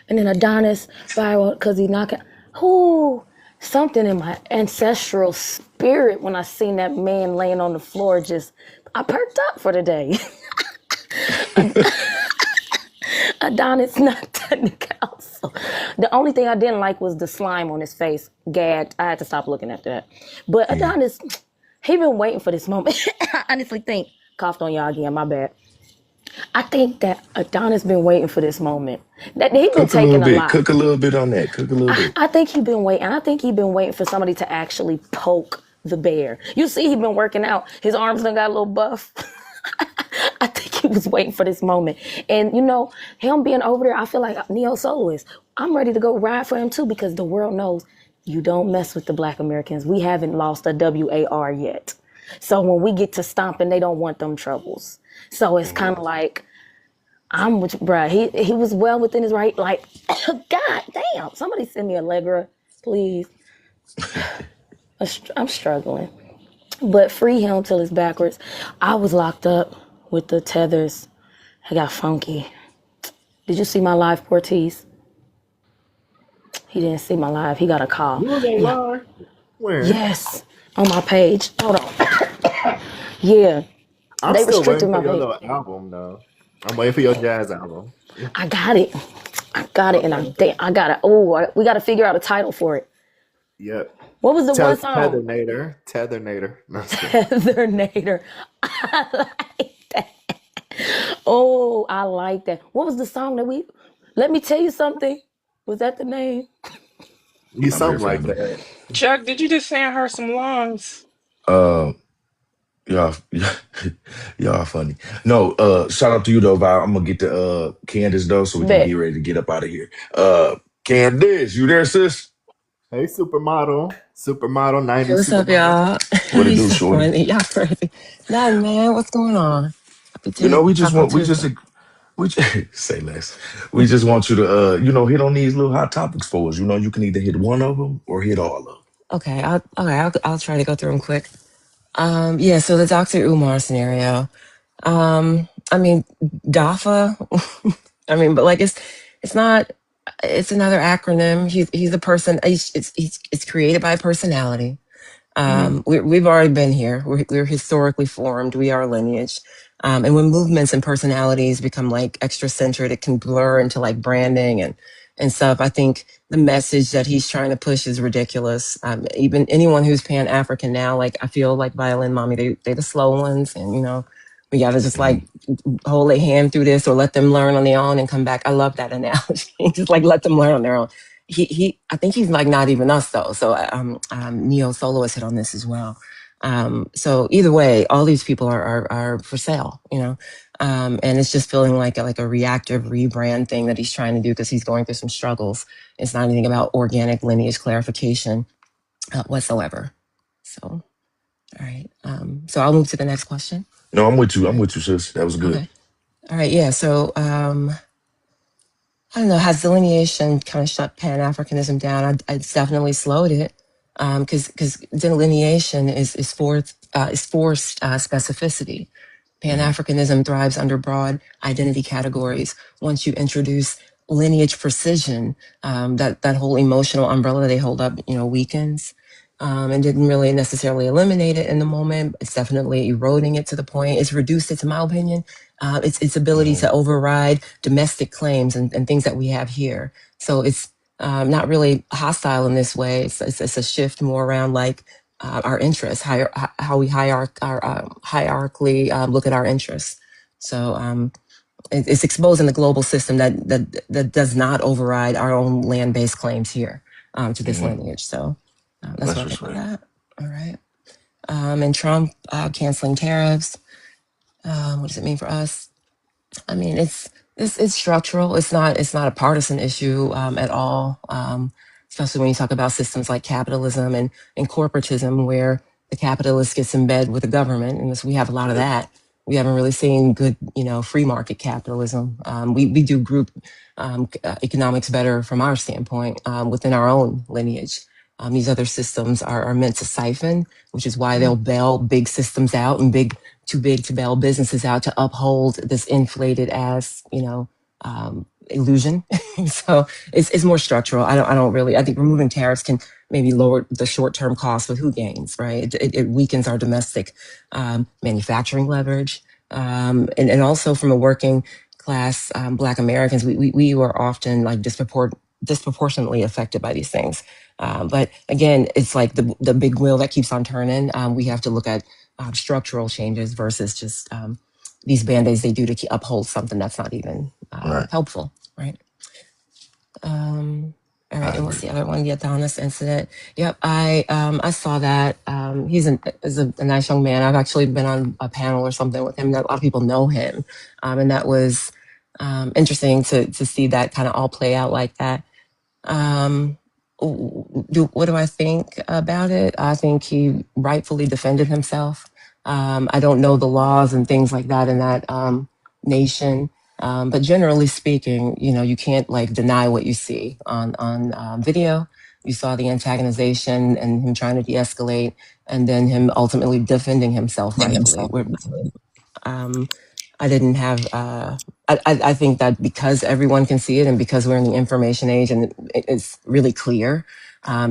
Speaker 6: and then Adonis viral because he knocking. Ooh, something in my ancestral spirit when I seen that man laying on the floor I perked up for the day. Adonis not technical. So the only thing I didn't like was the slime on his face. Gagged. I had to stop looking after that. But Adonis, he been waiting for this moment. I honestly think, coughed on y'all again, my bad. I think that Adonis been waiting for this moment. That he been taking a lot.
Speaker 2: Cook a little bit on that. Cook a little bit.
Speaker 6: I think he been waiting. I think he been waiting for somebody to actually poke the bear. You see, he been working out. His arms done got a little buff. I think he was waiting for this moment. And you know, him being over there, I feel like neo soloist. I'm ready to go ride for him too because the world knows you don't mess with the Black Americans. We haven't lost a WAR yet. So when we get to stomping, they don't want them troubles. So it's kind of like, I'm with you, bruh. He was well within his right. Like, God damn. Somebody send me Allegra, please. I'm struggling. But free him till it's backwards. I was locked up with the tethers. I got funky. Did you see my live, Porties? He didn't see my live. He got a call.
Speaker 7: You was on live? Where?
Speaker 6: Yes, on my page. Hold on. Yeah,
Speaker 7: I'm
Speaker 6: they
Speaker 7: still
Speaker 6: restricted
Speaker 7: waiting
Speaker 6: my
Speaker 7: for your
Speaker 6: page.
Speaker 7: little album, though. I'm waiting for your jazz album.
Speaker 6: I got it. And I got it. Oh, we got to figure out a title for it.
Speaker 7: Yep.
Speaker 6: What was the one song?
Speaker 7: Tethernator. No,
Speaker 6: Tethernator. I like that. Oh, I like that. What was the song that let me tell you something. Was that the name?
Speaker 7: you
Speaker 2: I'm here,
Speaker 7: something like
Speaker 2: family.
Speaker 7: that.
Speaker 4: Chuck, did you just send her some lungs?
Speaker 2: Uh, y'all, y'all funny. No, shout out to you though, Val. I'm gonna get to Candace though, so we can get
Speaker 6: Bet.
Speaker 2: ready to get up out of here. Candace, you there, sis?
Speaker 7: Hey, Supermodel. Supermodel,
Speaker 5: Hey,
Speaker 7: 90s
Speaker 5: what's up,
Speaker 7: Supermodel.
Speaker 5: y'all?
Speaker 2: What it
Speaker 5: You
Speaker 2: do,
Speaker 5: so
Speaker 2: shorty?
Speaker 5: funny. Y'all crazy. Nothing, man. What's going on? Happy
Speaker 2: You know,
Speaker 5: Taco Tuesday.
Speaker 2: we just say less. We just want you to hit on these little hot topics for us. You know, you can either hit one of them or hit all of them.
Speaker 5: Okay, I'll try to go through them quick. Yeah. So the Dr. Umar scenario. I mean, DAFA. I mean, but like it's not. It's another acronym. He's a person. It's created by a personality. We've already been here. We're historically formed. We are a lineage. And when movements and personalities become like extra centered, it can blur into like branding and stuff. I think the message that he's trying to push is ridiculous. Even anyone who's Pan African now, like I feel like Violin Mommy, they're the slow ones, and you know, we gotta just like hold their hand through this or let them learn on their own and come back. I love that analogy. Just like let them learn on their own. I think he's like not even us though. So Neo Soloist hit on this as well. So either way, all these people are for sale, you know. And it's just feeling like a reactive rebrand thing that he's trying to do because he's going through some struggles. It's not anything about organic lineage clarification whatsoever. So, all right. So I'll move to the next question.
Speaker 2: No, I'm with you. I'm with you, sis. That was good.
Speaker 5: Okay. All right. Yeah. So, I don't know, has delineation kind of shut Pan-Africanism down? It's definitely slowed it because delineation is forced specificity. Pan-Africanism thrives under broad identity categories. Once you introduce lineage precision, that whole emotional umbrella they hold up, you know, weakens. And didn't really necessarily eliminate it in the moment. It's definitely eroding it to the point. It's reduced it, to my opinion, its ability to override domestic claims and things that we have here. So it's not really hostile in this way. It's a shift more around like our interests, how we hierarchically look at our interests. So it's exposing the global system that does not override our own land-based claims here to this lineage. So that's
Speaker 2: That's
Speaker 5: what I
Speaker 2: what's
Speaker 5: think about
Speaker 2: right.
Speaker 5: that. All right. And Trump canceling tariffs. What does it mean for us? I mean, it's structural. It's not a partisan issue at all. Especially when you talk about systems like capitalism and corporatism, where the capitalist gets in bed with the government, and we have a lot of that. We haven't really seen good, free market capitalism. We do group economics better from our standpoint within our own lineage. These other systems are meant to siphon, which is why they'll bail big systems out and too big to bail businesses out to uphold this inflated ass, illusion. So it's more structural. I think removing tariffs can maybe lower the short-term cost, but who gains, right? It weakens our domestic manufacturing leverage. And also from a working class, Black Americans, we were often like disproportionately affected by these things. But again, it's like the big wheel that keeps on turning. We have to look at structural changes versus just these band-aids they do to uphold something that's not even
Speaker 2: Right.
Speaker 5: helpful, right? All
Speaker 2: I
Speaker 5: right, and what's
Speaker 2: agree.
Speaker 5: the other one? The Adonis incident. Yep, I saw that. Is a nice young man. I've actually been on a panel or something with him. That a lot of people know him, and that was interesting to see that kind of all play out like that. Um, what do I think about it? I think he rightfully defended himself. I don't know the laws and things like that in that nation, but generally speaking, you can't like deny what you see on video. You saw the antagonization and him trying to de-escalate, and then him ultimately defending himself rightfully. Um, I didn't have. I think that because everyone can see it, and because we're in the information age, and it's really clear,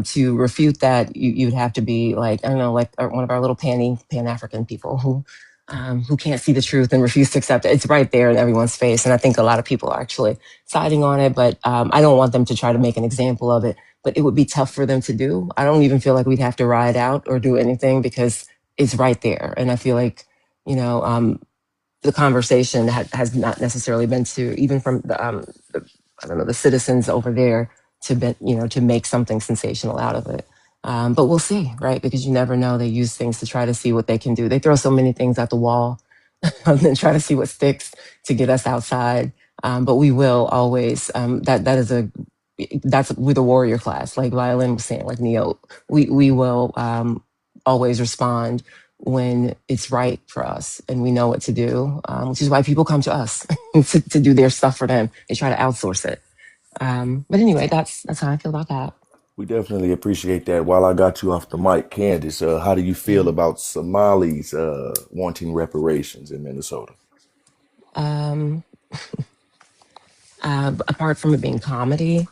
Speaker 5: to refute that, you'd have to be like, I don't know, like one of our little Pan African people who can't see the truth and refuse to accept it. It's right there in everyone's face, and I think a lot of people are actually siding on it. But I don't want them to try to make an example of it. But it would be tough for them to do. I don't even feel like we'd have to ride out or do anything because it's right there, and I feel like you know. The conversation has not necessarily been to even from the I don't know the citizens over there to be, to make something sensational out of it. But we'll see, right? Because you never know. They use things to try to see what they can do. They throw so many things at the wall and then try to see what sticks to get us outside. But we will always that's we're the warrior class, like Violin was saying, like Neo. We will always respond when it's right for us and we know what to do, which is why people come to us to do their stuff for them. They try to outsource it. But anyway, that's how I feel about that.
Speaker 9: We definitely appreciate that. While I got you off the mic, Candace, how do you feel
Speaker 5: Yeah.
Speaker 9: about Somalis wanting reparations in Minnesota?
Speaker 5: Um, Apart from it being comedy,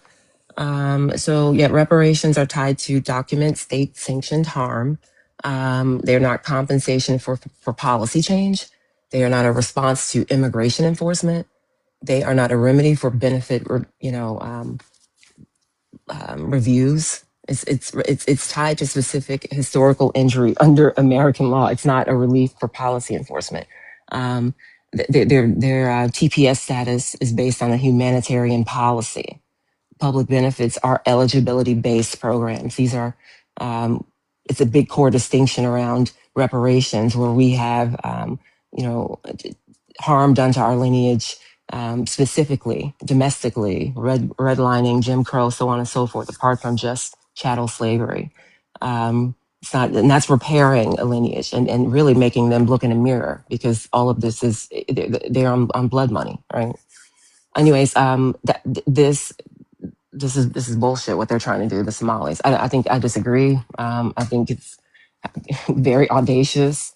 Speaker 5: so yeah, reparations are tied to document state sanctioned harm. They're not compensation for policy change. They are not a response to immigration enforcement. They are not a remedy for benefit, reviews. It's tied to specific historical injury under American law. It's not a relief for policy enforcement. Um, their TPS status is based on a humanitarian policy. Public benefits are eligibility based programs. These are, it's a big core distinction around reparations where we have, you know, harm done to our lineage, specifically, domestically, redlining, Jim Crow, so on and so forth, apart from just chattel slavery. It's not, and that's repairing a lineage and really making them look in a mirror because all of this is, they're on blood money, right? Anyways, this is bullshit what they're trying to do, the Somalis. I think I disagree. I think it's very audacious,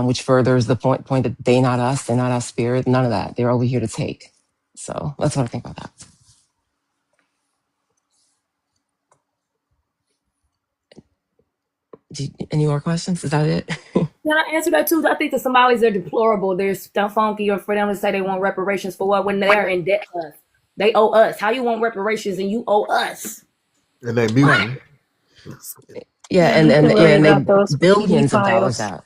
Speaker 5: which furthers the point that they're not us spirit, none of that. They're over here to take. So that's what I think about that. Any more questions? Is that it?
Speaker 6: Can I answer that too? I think the Somalis are deplorable. They're stuff funky, or for them to say they want reparations for what when they're in debt to us. They owe us. How you want reparations and you owe us?
Speaker 7: And they
Speaker 5: Right.
Speaker 7: muting.
Speaker 5: Yeah,
Speaker 8: They need to
Speaker 5: yeah,
Speaker 8: worry
Speaker 5: and
Speaker 8: about
Speaker 5: they
Speaker 8: those
Speaker 5: billions of dollars
Speaker 8: pedophiles
Speaker 5: out.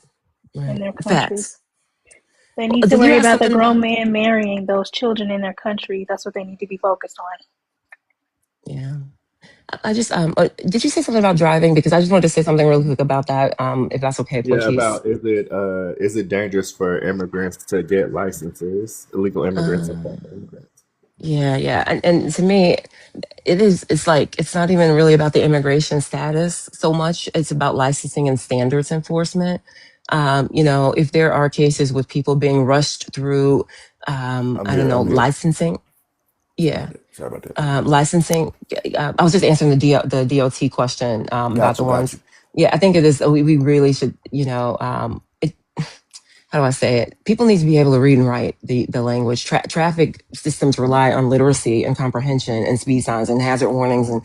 Speaker 8: in
Speaker 5: Right.
Speaker 8: their country.
Speaker 5: Facts.
Speaker 8: They need to
Speaker 5: Did you
Speaker 8: worry
Speaker 5: have
Speaker 8: about the
Speaker 5: something?
Speaker 8: grown man marrying those children in their country. That's what they need to be focused on.
Speaker 5: Yeah. I just did you say something about driving? Because I just wanted to say something really quick about that. If that's okay,
Speaker 7: Yeah,
Speaker 5: Porties.
Speaker 7: about is it dangerous for immigrants to get licenses? Illegal immigrants and
Speaker 5: Um,
Speaker 7: foreign immigrants.
Speaker 5: yeah, and to me, it is. It's like it's not even really about the immigration status so much. It's about licensing and standards enforcement. If there are cases with people being rushed through,
Speaker 9: I'm
Speaker 5: I don't
Speaker 9: here.
Speaker 5: know,
Speaker 9: I'm here.
Speaker 5: licensing.
Speaker 9: Sorry
Speaker 5: Yeah,
Speaker 9: about that. Sorry about that.
Speaker 5: licensing. I was just answering the DOT question about
Speaker 9: Got
Speaker 5: the
Speaker 9: you. Got
Speaker 5: ones.
Speaker 9: you.
Speaker 5: Yeah, I think it is. We really should. How do I say it? People need to be able to read and write the language. Traffic systems rely on literacy and comprehension and speed signs and hazard warnings and,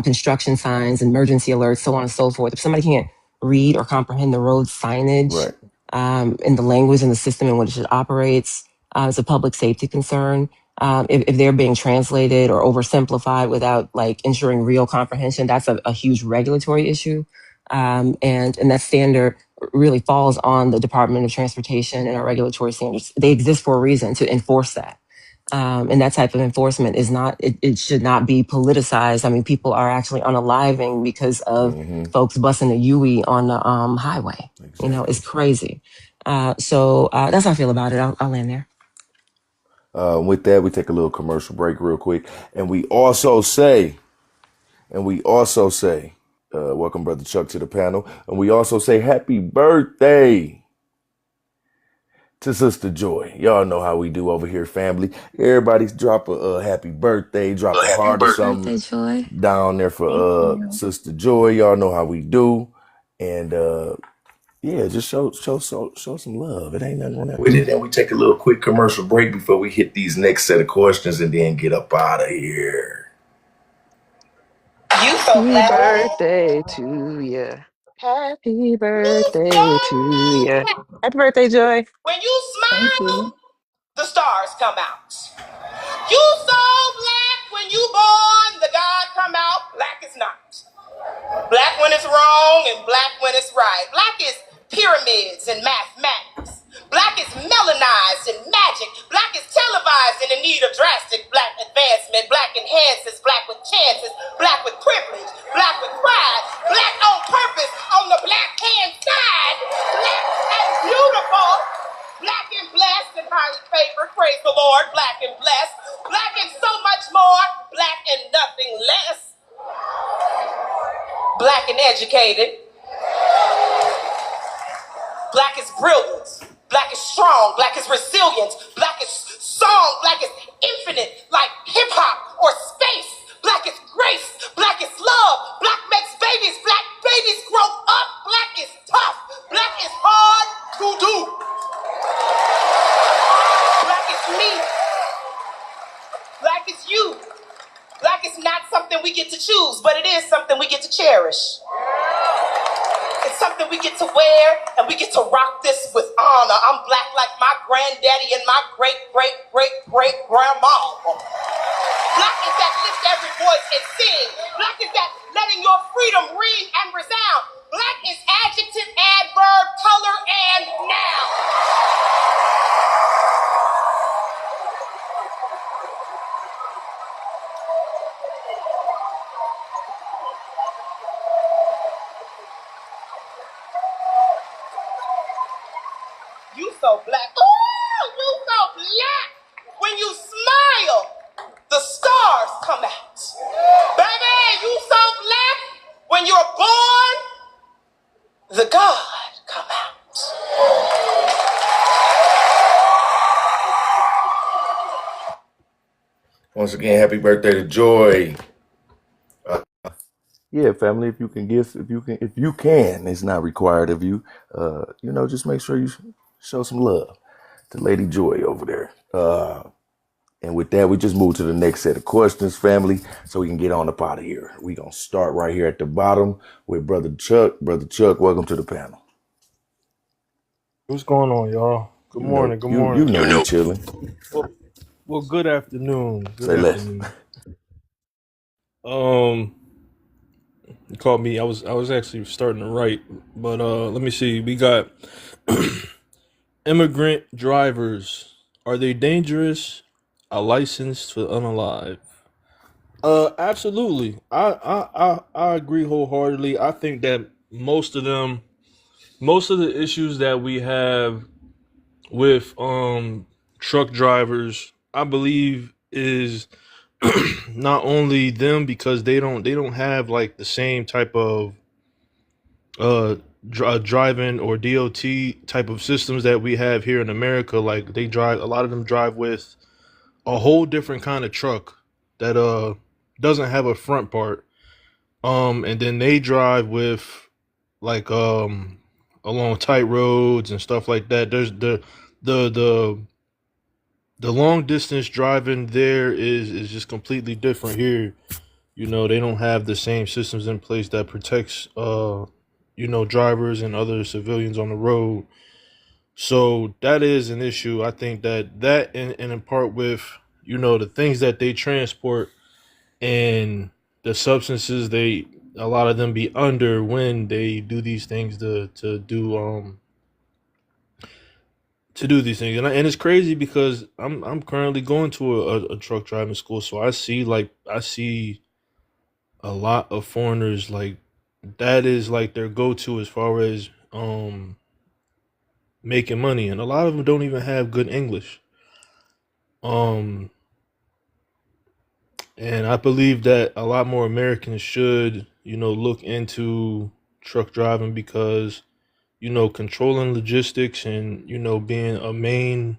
Speaker 5: construction signs, emergency alerts, so on and so forth. If somebody can't read or comprehend the road signage,
Speaker 9: Right.
Speaker 5: and the language and the system in which it operates, it's a public safety concern. If they're being translated or oversimplified without like ensuring real comprehension, that's a huge regulatory issue. And that standard really falls on the Department of Transportation and our regulatory standards. They exist for a reason to enforce that. And that type of enforcement is not, it should not be politicized. I mean, people are actually unaliving because of
Speaker 9: Mm-hmm.
Speaker 5: folks busting a Yui on the highway.
Speaker 9: Exactly.
Speaker 5: It's crazy. So that's how I feel about it. I'll land there.
Speaker 9: With that, we take a little commercial break real quick, and we also say, welcome, Brother Chuck, to the panel, and we also say happy birthday to Sister Joy. Y'all know how we do over here, family. Everybody's drop a happy birthday, drop a
Speaker 5: Happy
Speaker 9: heart or something
Speaker 5: birthday, Joy.
Speaker 9: down there
Speaker 8: Thank
Speaker 9: for
Speaker 8: you.
Speaker 9: Sister Joy. Y'all know how we do, and yeah, just show some love. It ain't nothing wrong with it. And we take a little quick commercial break before we hit these next set of questions, and then get up out of here.
Speaker 1: You so
Speaker 4: Happy
Speaker 1: black.
Speaker 4: birthday to you. Happy
Speaker 1: You
Speaker 4: birthday to
Speaker 1: so
Speaker 4: you.
Speaker 1: black.
Speaker 4: Happy birthday, Joy.
Speaker 1: When you
Speaker 8: Thank you.
Speaker 1: smile, the stars come out. You so black. When you born, the God come out. Black is not. Black when it's wrong and black when it's right. Black is pyramids and mathematics. Black is melanized and magic. Black is televised and in need of drastic black advancement. Black enhances, black with chances, black with privilege, black with pride, black on purpose on the black hand side. Black and beautiful, black and blessed and highly favored. Praise the Lord, black and blessed. Black and so much more, black and nothing less. Black and educated. Black is brilliance. Black is strong. Black is resilient. Black is song. Black is infinite, like hip hop or space. Black is grace. Black is love. Black makes babies. Black babies grow up. Black is tough. Black is hard to do. Black is me. Black is you. Black is not something we get to choose, but it is something we get to cherish. It's something we get to wear, and we get to rock this with honor. I'm black like my granddaddy and my great-great-great-great-grandma. Black is that lift every voice and sing. Black is that letting your freedom ring and resound. Black is adjective, adverb, color, and noun. You so black. Ooh, you so black. When you smile, the stars come out. Baby, you so black. When you're born, the God come out.
Speaker 9: Once again, happy birthday to Joy. Yeah, family. If you can, it's not required of you. Just make sure you show some love to Lady Joy over there. And with that, we just move to the next set of questions, family, so we can get on up out of here. We're going to start right here at the bottom with Brother Chuck. Brother Chuck, welcome to the panel.
Speaker 10: What's going on, y'all? Good
Speaker 9: You know,
Speaker 10: morning. Good
Speaker 9: you
Speaker 10: morning.
Speaker 9: know we chilling.
Speaker 10: Well, good afternoon. Good
Speaker 9: Say less.
Speaker 10: afternoon. Um, You caught me. I was actually starting to write, but let me see. We got immigrant drivers. Are they dangerous? A license to unalive. Absolutely. I agree wholeheartedly. I think that most of the issues that we have with truck drivers, I believe, is not only them because they don't have like the same type of uh driving or DOT type of systems that we have here in America. Like a lot of them drive with a whole different kind of truck that doesn't have a front part. And then they drive with like along tight roads and stuff like that. There's the the the long distance driving there is just completely different here. You know, they don't have the same systems in place that protects drivers and other civilians on the road. So that is an issue. I think that and in part with the things that they transport and the substances they a lot of them be under when they do these things to do these things. And it's crazy because I'm currently going to a truck driving school, so I see a lot of foreigners like that is like their go-to as far as making money, and a lot of them don't even have good English. um and I believe that a lot more Americans should look into truck driving because controlling logistics and being a main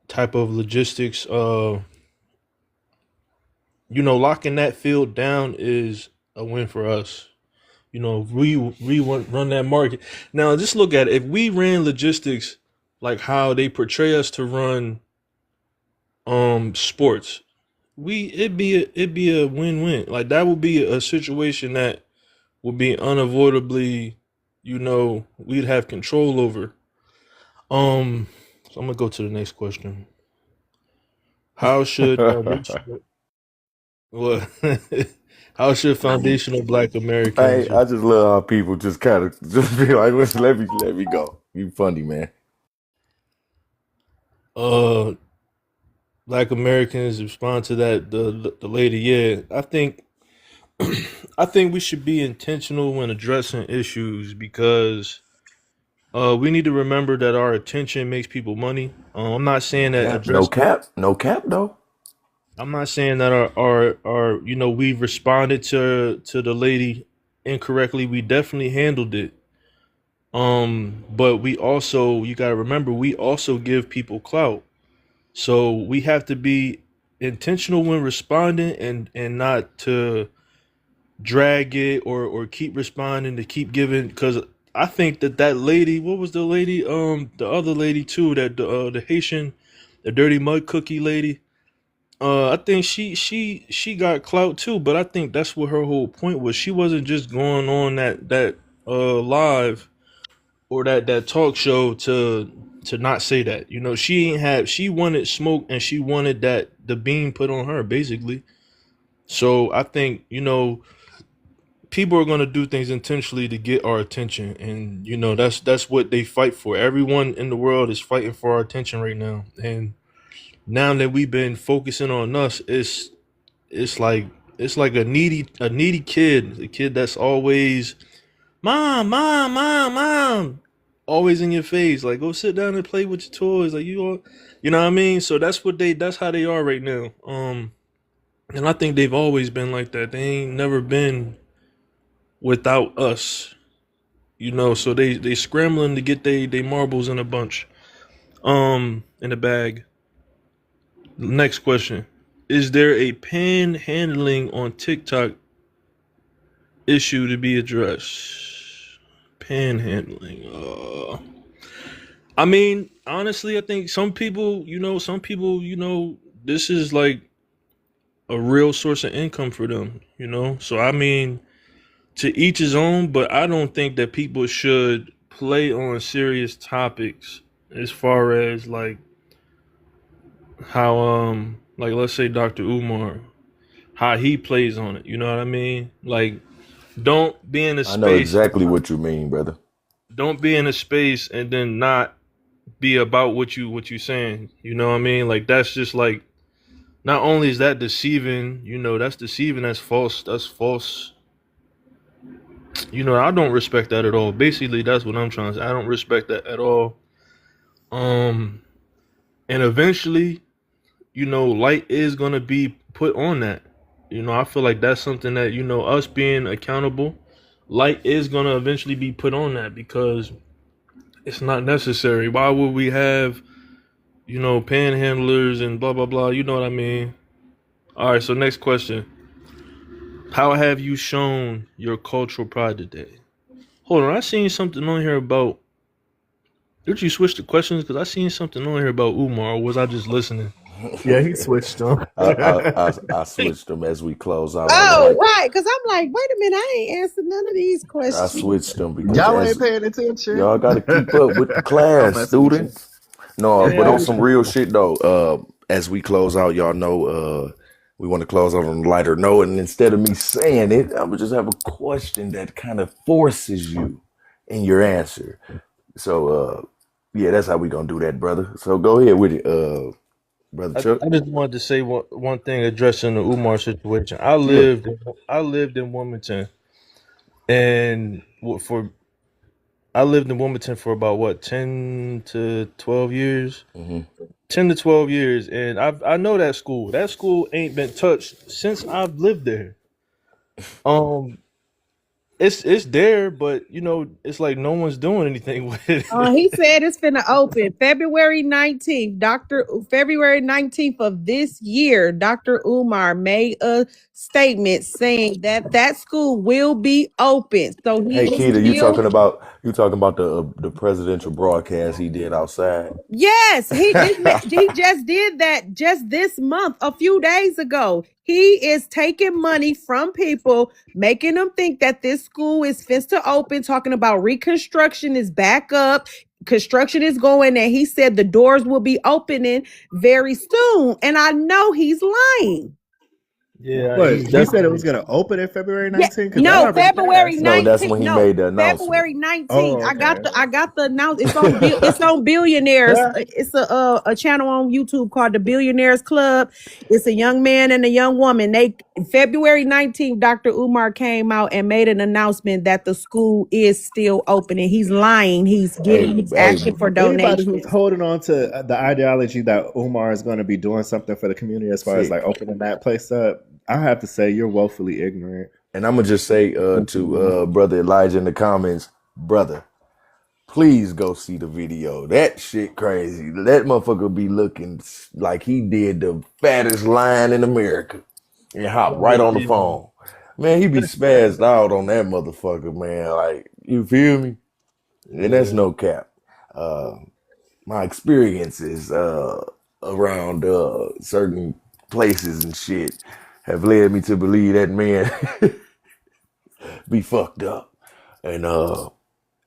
Speaker 10: type of logistics, locking that field down is a win for us. If we run that market. Now just look at it. If we ran logistics like how they portray us to run sports, it'd be a win-win. Like that would be a situation that would be unavoidably, we'd have control over. So I'm gonna go to the next question. How should foundational what how should foundational black Americans
Speaker 9: I just love how people just kind of just be like, "Listen, let me go." You funny, man.
Speaker 10: uh black Americans respond to that the lady? Yeah, I think we should be intentional when addressing issues because we need to remember that our attention makes people money. I'm not saying that
Speaker 9: Cap, no
Speaker 10: addressing
Speaker 9: cap, no cap though.
Speaker 10: I'm not saying that our we've responded to the lady incorrectly. We definitely handled it. But we also you got to remember we also give people clout. So we have to be intentional when responding and not to drag it or keep responding to keep giving because I think that lady, what was the lady, the other lady too, that the Haitian, the dirty mud cookie lady. I think she got clout too, but I think that's what her whole point was. She wasn't just going on that live or that talk show to not say that. She wanted smoke and she wanted that the beam put on her basically. So I think people are going to do things intentionally to get our attention, and that's what they fight for. Everyone in the world is fighting for our attention right now, and now that we've been focusing on us, it's like a needy kid, a kid that's always mom, mom, mom, mom, always in your face. Like, go sit down and play with your toys. Like you know what I mean. So that's how they are right now. And I think they've always been like that. They ain't never been without us. So they scrambling to get they marbles in a bunch, in a bag. Next question: is there a panhandling on TikTok issue to be addressed? Panhandling. I mean, honestly, I think some people, this is like a real source of income for them. So I mean, to each his own, but I don't think that people should play on serious topics as far as like how like let's say Dr. Umar, how he plays on it. You know what I mean? Like Don't be in a
Speaker 9: I know
Speaker 10: space.
Speaker 9: exactly what you mean, brother.
Speaker 10: Don't be in a space and then not be about what you saying. You know what I mean? Like that's just like not only is that deceiving, that's deceiving. That's false. That's false. I don't respect that at all. Basically, that's what I'm trying to say. I don't respect that at all. Um, and eventually, light is gonna be put on that. I feel like that's something that us being accountable, light is gonna eventually be put on that because it's not necessary. Why would we have panhandlers and blah blah blah? You know what I mean? All right. So next question: how have you shown your cultural pride today? Hold on, I seen something on here about. Did you switch the questions? Because I seen something on here about Umar. Or was I just listening?
Speaker 7: Yeah, he switched them.
Speaker 9: I switched them as we close out. I was
Speaker 11: Oh,
Speaker 9: like,
Speaker 11: right. Because I'm like, wait a minute, I ain't answered none of these
Speaker 9: I
Speaker 11: questions.
Speaker 9: switched them because
Speaker 7: Y'all ain't
Speaker 9: as
Speaker 7: paying attention.
Speaker 9: y'all got to keep up with the
Speaker 7: I'm
Speaker 9: class,
Speaker 7: messing with you.
Speaker 9: students. No,
Speaker 10: Yeah,
Speaker 9: but
Speaker 10: I
Speaker 9: on
Speaker 10: was.
Speaker 9: some real shit though. As we close out, y'all know, we want to close out on a lighter note, and instead of me saying it, I'm gonna just have a question that kind of forces you in your answer. So, yeah, that's how we gonna do that, brother. So go ahead with it, brother
Speaker 10: I,
Speaker 9: Chuck.
Speaker 10: I just wanted to say one thing addressing the Umar situation.
Speaker 9: Yeah.
Speaker 10: I lived in Wilmington, and for I lived in Wilmington for about what 10 to 12 years.
Speaker 9: Hmm.
Speaker 10: 10 to 12 years, and I know that school. That school ain't been touched since I've lived there. Um, it's there, but it's like no one's doing anything with
Speaker 11: He
Speaker 10: it.
Speaker 11: said it's finna open February 19th. February 19th of this year, Dr. Umar made a statement saying that that school will be open. So
Speaker 9: Hey,
Speaker 11: he is
Speaker 9: Keita,
Speaker 11: still.
Speaker 9: you talking about the presidential broadcast he did outside?
Speaker 11: Yes, he just did that just this month, a few days ago. He is taking money from people, making them think that this school is fixed to open, talking about reconstruction is back up, construction is going, and he said the doors will be opening very soon. And I know he's lying.
Speaker 10: Yeah,
Speaker 7: What?
Speaker 10: he's
Speaker 7: He said it
Speaker 10: definitely.
Speaker 7: was gonna open in February
Speaker 11: Yeah,
Speaker 7: 19th because that
Speaker 11: no,
Speaker 7: already
Speaker 11: February
Speaker 7: passed.
Speaker 9: No, that's
Speaker 11: 19th.
Speaker 9: when he
Speaker 11: No,
Speaker 9: made the announcement.
Speaker 11: February 19th.
Speaker 7: Oh, okay.
Speaker 11: I got the announce. It's on Billionaires.
Speaker 7: Yeah.
Speaker 11: It's a channel on YouTube called the Billionaires Club. It's a young man and a young woman. They February 19th, Dr. Umar came out and made an announcement that the school is still open, and he's lying. He's
Speaker 9: Hey,
Speaker 11: asking for
Speaker 7: Anybody who's
Speaker 11: donations.
Speaker 7: holding on to the ideology that Umar is going to be doing something for the community as far as like
Speaker 9: sick.
Speaker 7: opening that place up, I have to say you're woefully ignorant.
Speaker 9: And I'm gonna just say to brother Elijah in the comments, brother, please go see the video. That shit crazy. That motherfucker be looking like he did the fattest line in America and hop right on the phone. Man, he be spazzed out on that motherfucker, man. Like, you feel me? And that's
Speaker 10: Yeah.
Speaker 9: no cap. Uh, my experiences around certain places and shit have led me to believe that man be fucked up. And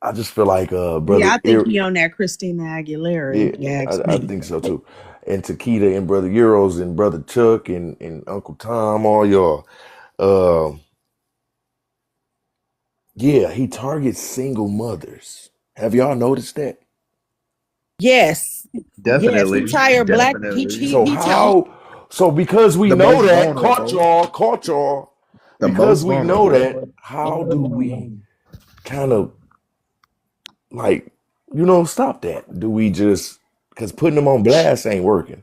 Speaker 9: I just feel like
Speaker 11: Yeah,
Speaker 9: brother
Speaker 11: I think he on that Christina Aguilera,
Speaker 9: yeah,
Speaker 11: if you ask
Speaker 9: I
Speaker 11: me.
Speaker 9: think so too. And Takita and brother Euros and brother Chuck and Uncle Tom, all y'all. Um yeah, he targets single mothers. Have y'all noticed that?
Speaker 11: Yes, yes, he
Speaker 7: Definitely,
Speaker 11: tired black.
Speaker 7: definitely.
Speaker 9: So so because we
Speaker 7: The
Speaker 9: know
Speaker 7: most
Speaker 9: that,
Speaker 7: vulnerable.
Speaker 9: caught y'all,
Speaker 7: The
Speaker 9: because
Speaker 7: most
Speaker 9: we know
Speaker 7: vulnerable.
Speaker 9: that, how do we kind of like, stop that? Do we just, because putting them on blast ain't working?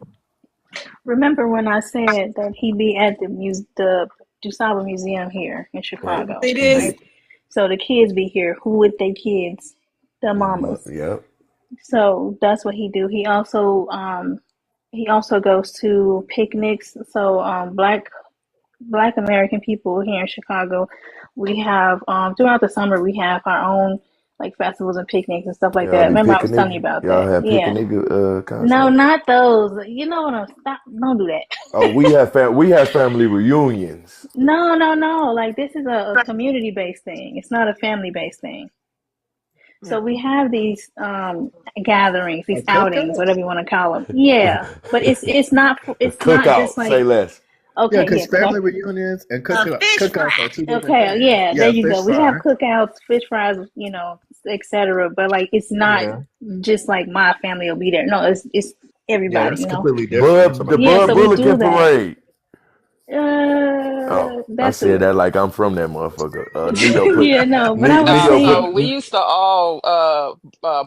Speaker 8: Remember when I said that he be at the DuSable Museum here in
Speaker 9: Right.
Speaker 8: Chicago,
Speaker 11: See this?
Speaker 8: right? So the kids be here. Who with their kids? The mamas.
Speaker 9: Yep.
Speaker 8: So that's what he do. He also goes to picnics. So Black American people here in Chicago, we have throughout the summer we have our own like festivals and picnics and stuff like
Speaker 9: Y'all
Speaker 8: that.
Speaker 9: be
Speaker 8: Remember I was
Speaker 9: picnic?
Speaker 8: telling you about
Speaker 9: Y'all
Speaker 8: that.
Speaker 9: have
Speaker 8: Yeah.
Speaker 9: picnic
Speaker 8: No,
Speaker 9: concerts?
Speaker 8: not those. You know what I'm stop don't do that.
Speaker 9: Oh, we have family reunions.
Speaker 8: No, no, no. Like this is a community based thing. It's not a family based thing. So we have these gatherings,
Speaker 7: A
Speaker 8: these outings,
Speaker 7: cookout?
Speaker 8: whatever you want to call them. Yeah, but it's
Speaker 9: A
Speaker 8: not just
Speaker 9: cookout, say
Speaker 8: like
Speaker 9: less.
Speaker 7: Yeah,
Speaker 8: Okay, yeah,
Speaker 7: because
Speaker 8: because
Speaker 7: family reunions and
Speaker 11: Fish fry.
Speaker 7: cookouts are two different
Speaker 8: okay,
Speaker 7: things.
Speaker 8: yeah, there
Speaker 7: Yeah,
Speaker 8: you
Speaker 7: fish
Speaker 8: go. We have
Speaker 7: fry.
Speaker 8: cookouts, fish fries, etc. But like, it's not
Speaker 7: Yeah,
Speaker 8: just like my family will be there. No, it's
Speaker 7: yeah,
Speaker 8: everybody.
Speaker 7: that's completely different. I'm talking
Speaker 9: The
Speaker 7: about the
Speaker 8: Yeah,
Speaker 9: Bud
Speaker 8: so we do
Speaker 9: Bullikin
Speaker 8: that.
Speaker 9: Parade. Oh, I
Speaker 8: That's
Speaker 9: said
Speaker 8: a
Speaker 9: that like I'm from that motherfucker. Neo put
Speaker 8: yeah, no. But I was
Speaker 4: No,
Speaker 9: Neo put
Speaker 8: saying,
Speaker 4: so we used to all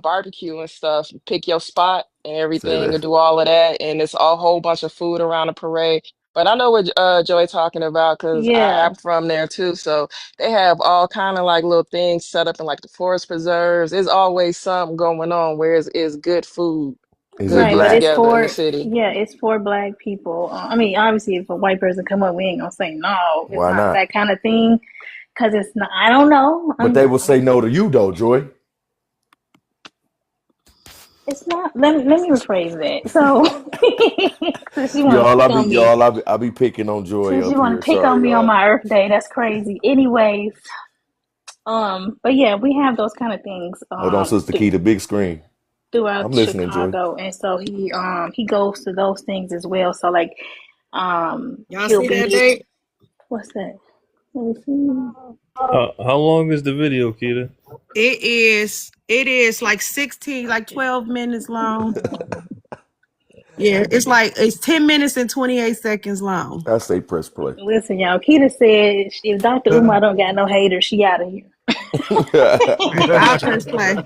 Speaker 4: barbecue and stuff, pick your spot and
Speaker 9: say
Speaker 4: everything, and
Speaker 9: less.
Speaker 4: do all of that, and it's a whole bunch of food around the parade. But I know what Joy talking about because I'm
Speaker 8: yeah,
Speaker 4: from there too. So they have all kind of like little things set up in like the forest preserves. There's always something going on where it's good food,
Speaker 9: Is it
Speaker 4: good
Speaker 8: right.
Speaker 4: get
Speaker 8: But it's
Speaker 9: black?
Speaker 4: together in the
Speaker 8: for
Speaker 4: city.
Speaker 8: it's for Black people. I mean, obviously, if a white person come up, we ain't gonna say no. It's
Speaker 9: Why
Speaker 8: not
Speaker 9: not?
Speaker 8: that kind of thing because it's not. I don't know.
Speaker 9: But they will say no to you though, Joy.
Speaker 8: It's not. Let me rephrase that. So, since you want to pick on me,
Speaker 9: I be picking on Joy
Speaker 8: since you
Speaker 9: up
Speaker 8: want
Speaker 9: here.
Speaker 8: to pick on
Speaker 9: Sorry,
Speaker 8: me on
Speaker 9: y'all.
Speaker 8: my Earth Day, that's crazy. Anyways, but yeah, we have those kind of things
Speaker 9: Hold on, Sister Key, the big screen. I'm
Speaker 8: throughout
Speaker 9: listening, Joy.
Speaker 8: Chicago, and so he goes to those things as well. So like,
Speaker 11: Y'all
Speaker 8: he'll
Speaker 11: see that
Speaker 8: be
Speaker 11: date?
Speaker 8: what's that? Let me see.
Speaker 10: How long is the video, Keita?
Speaker 11: It is like 16, like 12 minutes long. Yeah, it's 10 minutes and 28 seconds long.
Speaker 9: I say press play.
Speaker 8: Listen, y'all. Keita said if Dr. Umar don't got no haters, she out of here.
Speaker 11: Right, I'll press play.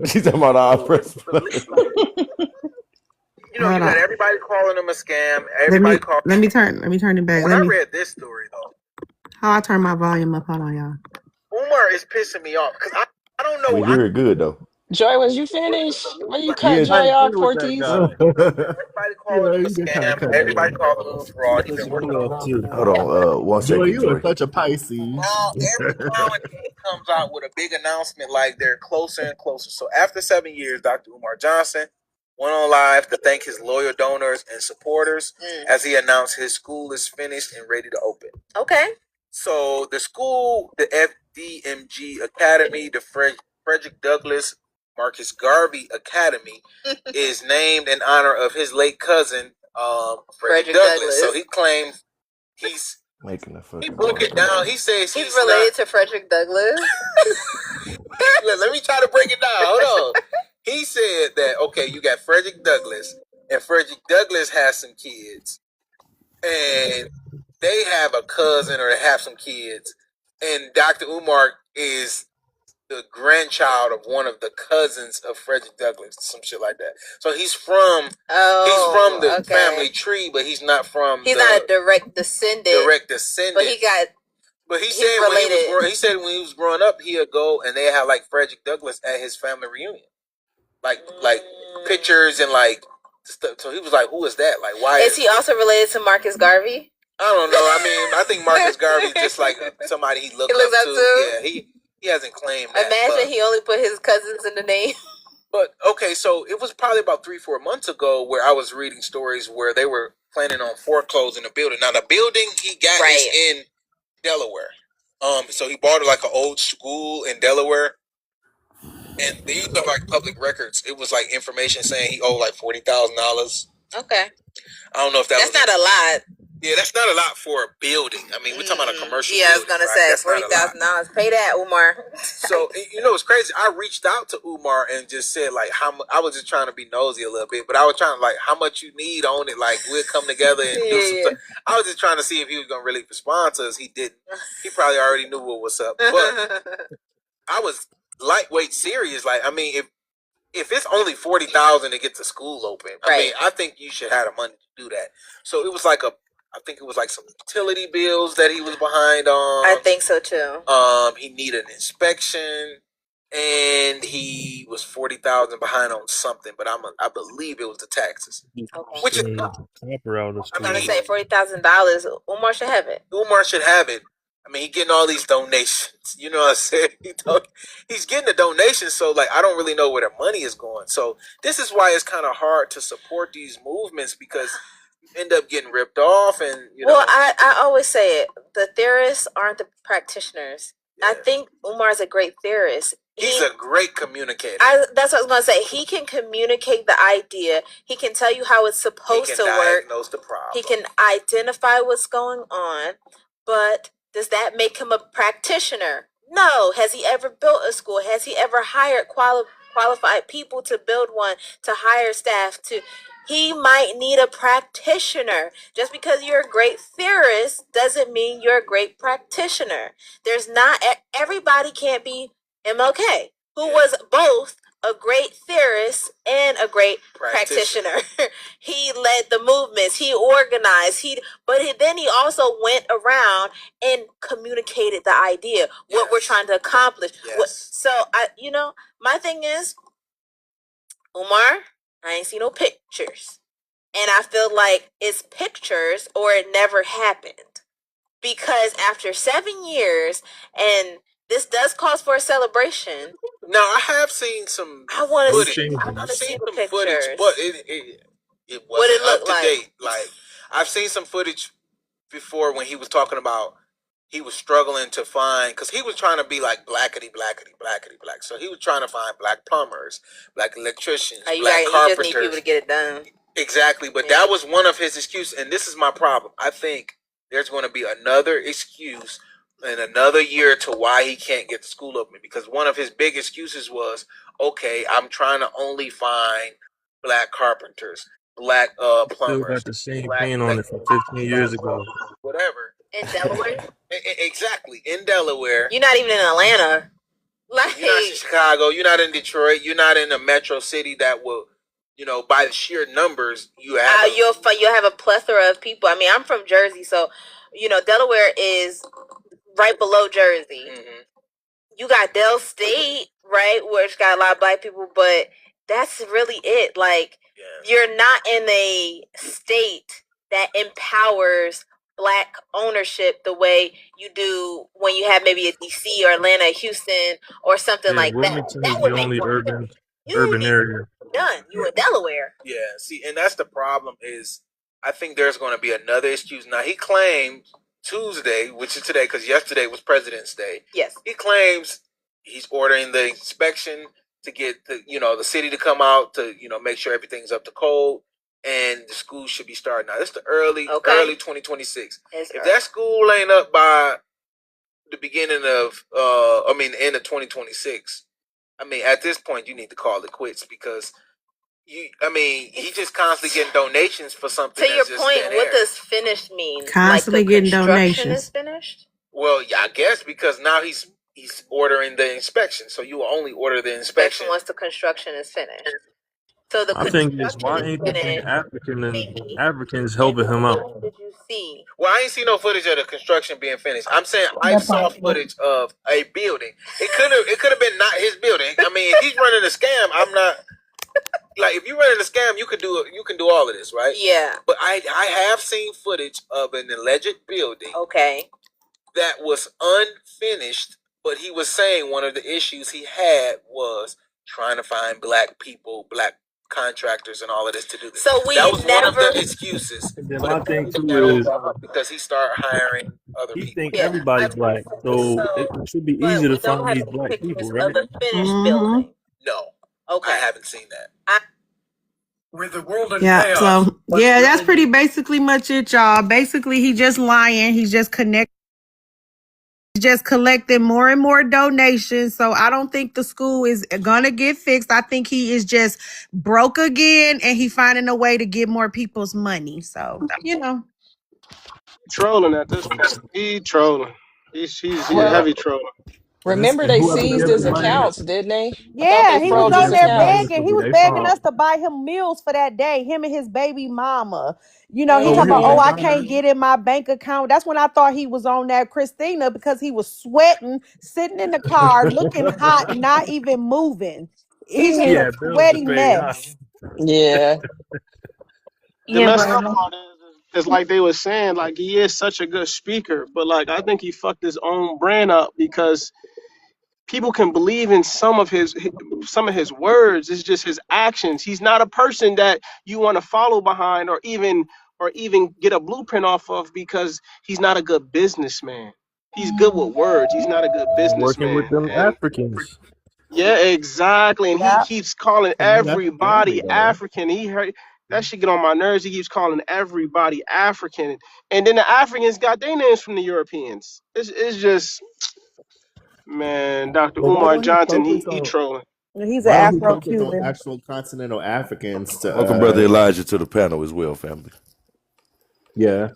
Speaker 9: She's talking about our press play.
Speaker 11: Hold
Speaker 3: You had
Speaker 11: on.
Speaker 3: everybody calling him a scam.
Speaker 11: Let
Speaker 3: Everybody
Speaker 11: me
Speaker 3: called.
Speaker 11: let me turn it back.
Speaker 3: When I read this story though,
Speaker 11: How I turn my volume up. Hold on, y'all.
Speaker 3: Umar is pissing me off because I don't
Speaker 9: We
Speaker 3: know.
Speaker 9: hear it good though.
Speaker 4: Joy, was you finished? When you cut
Speaker 9: Yeah,
Speaker 4: Joy off,
Speaker 10: with that
Speaker 4: Porties?
Speaker 10: guy.
Speaker 3: Everybody calling him a
Speaker 7: You get kind of
Speaker 3: scam.
Speaker 7: cut me
Speaker 3: Everybody
Speaker 7: off.
Speaker 3: calling him a fraud. He's
Speaker 10: Piss
Speaker 3: been
Speaker 10: me
Speaker 3: working on
Speaker 10: off too.
Speaker 9: hold on, 1 second,
Speaker 7: You are
Speaker 9: Joy.
Speaker 7: such a Pisces.
Speaker 3: now. Every now and then he comes out with a big announcement like they're closer and closer. So after 7 years, Dr. Umar Johnson went on live to thank his loyal donors and supporters as he announced his school is finished and ready to open. Okay. So the school, the FDMG Academy, the Frederick Douglass Marcus Garvey Academy, is named in honor of his late cousin, Frederick Douglass. So he claims he's
Speaker 9: Making a
Speaker 3: he
Speaker 9: fucking
Speaker 3: broke it
Speaker 9: marker.
Speaker 3: down. He says he's related to Frederick Douglass. Let me try to break it down. Hold on. He said that okay, you got Frederick Douglass, and Frederick Douglass has some kids, and they have a cousin or they have some kids, and Dr. Umar is the grandchild of one of the cousins of Frederick Douglass, some shit like that. So he's from the family tree, but he's not from. He's not a direct descendant. But he got. But he said when he was growing up, he'd go and they had like Frederick Douglass at his family reunion, like pictures and like stuff. So he was like, "Who is that? Like, why is he also related to Marcus Garvey?" I don't know. I mean, I think Marcus Garvey is just like somebody he looks up to. Yeah, he hasn't claimed that. Imagine he only put his cousins in the name. But okay, so it was probably about 3-4 months ago where I was reading stories where they were planning on foreclosing the building. Now the building he got is in Delaware. So he bought like an old school in Delaware, and these are like public records. It was like information saying he owed like $40,000. Okay. I don't know if that's not a lot. Yeah, that's not a lot for a building. I mean, we're talking about a commercial. Yeah, building, I was gonna say $40,000. Pay that, Umar. So it's crazy. I reached out to Umar and just said like I was just trying to be nosy a little bit, but I was trying to like how much you need on it. Like we'll come together and do some stuff. I was just trying to see if he was gonna really respond to us. He didn't. He probably already knew what was up, but I was lightweight serious. Like I mean, if it's only 40,000 to get the school open, I mean, I think you should have the money to do that. So it was like I think it was like some utility bills that he was behind on. I think so too. He needed an inspection, and he was 40,000 behind on something, but I believe it was the taxes. Okay. Which is
Speaker 10: Copper out of
Speaker 3: I'm
Speaker 10: school.
Speaker 3: gonna say $40,000. Umar should have it. Umar should have it. I mean, he getting all these donations. You know what I'm saying? He's getting the donations, so like I don't really know where the money is going. So this is why it's kind of hard to support these movements because you end up getting ripped off, and Well, I always say it. The theorists aren't the practitioners.
Speaker 12: I think Umar's a great theorist.
Speaker 3: He's a great communicator.
Speaker 12: That's what I was going to say. He can communicate the idea. He can tell you how it's supposed to work.
Speaker 3: He can diagnose the problem.
Speaker 12: He can identify what's going on. But does that make him a practitioner? No. Has he ever built a school? Has he ever hired qualified people to build one, to hire staff to? He might need a practitioner. Just because you're a great theorist doesn't mean you're a great practitioner. There's not, everybody can't be MLK, who was both a great theorist and a great practitioner. He led the movements, he organized, then he also went around and communicated the idea, what we're trying to accomplish. So my thing is, Umar, I ain't seen no pictures. And I feel like it's pictures or it never happened. Because after 7 years, and this does cause for a celebration.
Speaker 3: Now, I have seen some footage. I've seen some footage, but it wasn't up to date. Like, I've seen some footage before when he was talking about he was struggling to find, because he was trying to be like blackety black. So he was trying to find black plumbers, black electricians, black carpenters.
Speaker 12: You just need people to get it done.
Speaker 3: Exactly, but that was one of his excuses, and this is my problem. I think there's going to be another excuse in another year to why he can't get the school open, because one of his big excuses was, okay, I'm trying to only find black carpenters, black plumbers.
Speaker 10: Still got the same pain on it from 15 years ago.
Speaker 3: Whatever.
Speaker 12: In Delaware?
Speaker 3: Exactly, in Delaware.
Speaker 12: You're not even in Atlanta.
Speaker 3: Like, you're not in Chicago. You're not in Detroit. You're not in a metro city that will, by the sheer numbers, you'll
Speaker 12: have a plethora of people. I mean, I'm from Jersey, so Delaware is right below Jersey. Mm-hmm. You got Del State, right, which got a lot of black people, but that's really it. Like, you're not in a state that empowers black ownership the way you do when you have maybe a DC or Atlanta, Houston, or something like
Speaker 10: Wilmington
Speaker 12: that.
Speaker 10: Is the only urban area.
Speaker 12: Done. You in Delaware.
Speaker 3: Yeah. See, and that's the problem. Is I think there's going to be another excuse. Now, he claimed Tuesday, which is today, because yesterday was President's Day.
Speaker 12: Yes.
Speaker 3: He claims he's ordering the inspection to get the city to come out to make sure everything's up to code, and the school should be starting now. It's the early 2026. If that school ain't up by the beginning of the end of 2026, at this point you need to call it quits, because he's just constantly getting donations for something.
Speaker 12: To your point, what does finished mean?
Speaker 11: Constantly getting donations.
Speaker 12: Is finished?
Speaker 3: Well, yeah, I guess, because now he's ordering the inspection, so you will only order the inspection
Speaker 12: once the construction is finished. So
Speaker 10: I think it's why ain't the Africans helping him out?
Speaker 12: Did you see?
Speaker 3: Well, I ain't seen no footage of the construction being finished. I'm saying I saw footage of a building. It could have been not his building. If he's running a scam, I'm not. Like, if you're running a scam, you can do all of this, right?
Speaker 12: Yeah.
Speaker 3: But I have seen footage of an alleged building.
Speaker 12: Okay.
Speaker 3: That was unfinished, but he was saying one of the issues he had was trying to find black people, black contractors, and all of this to do this.
Speaker 12: So that was one of the
Speaker 3: excuses.
Speaker 10: And my thing too is
Speaker 3: because he started hiring other people.
Speaker 10: He think everybody's black, so it should be easy to find these black people, right?
Speaker 12: The finished building.
Speaker 3: No. Okay. I haven't seen that.
Speaker 13: With the world in
Speaker 11: yeah,
Speaker 13: chaos.
Speaker 11: so that's pretty basically much it, y'all. Basically, he just lying. He's just collecting more and more donations. So I don't think the school is gonna get fixed. I think he is just broke again, and he finding a way to get more people's money. So
Speaker 14: trolling at this point. He trolling. He's a heavy troller.
Speaker 4: Remember they seized his accounts, didn't they?
Speaker 11: Yeah, he was on there begging. He was begging
Speaker 10: us
Speaker 11: us to buy him meals for that day. Him and his baby mama. He talking about, I can't get in my bank account. That's when I thought he was on that Christina, because he was sweating, sitting in the car, looking hot, not even moving. He's a sweaty mess.
Speaker 4: Yeah.
Speaker 14: The messed up part is like they were saying, like, he is such a good speaker, but like I think he fucked his own brand up, because people can believe in some of his words. It's just his actions. He's not a person that you want to follow behind or even get a blueprint off of, because he's not a good businessman. He's good with words. He's not a good
Speaker 10: Working with
Speaker 14: businessman.
Speaker 10: them
Speaker 14: And
Speaker 10: Africans.
Speaker 14: yeah, exactly. And he
Speaker 6: Yeah.
Speaker 14: keeps calling
Speaker 7: I mean, that's scary
Speaker 14: everybody
Speaker 7: though.
Speaker 14: African. He heard that shit get on my nerves. He keeps calling everybody African. And then the Africans got their names from the Europeans. It's just, man, Dr.
Speaker 7: But why
Speaker 14: Umar
Speaker 7: don't he
Speaker 14: Johnson,
Speaker 7: focus
Speaker 14: he
Speaker 7: on?
Speaker 14: trolling.
Speaker 11: He's an
Speaker 7: Why don't he focus on
Speaker 11: Afro-Cuban.
Speaker 7: actual continental Africans to?
Speaker 9: Welcome, brother Elijah, to the panel as well, family.
Speaker 7: Yeah.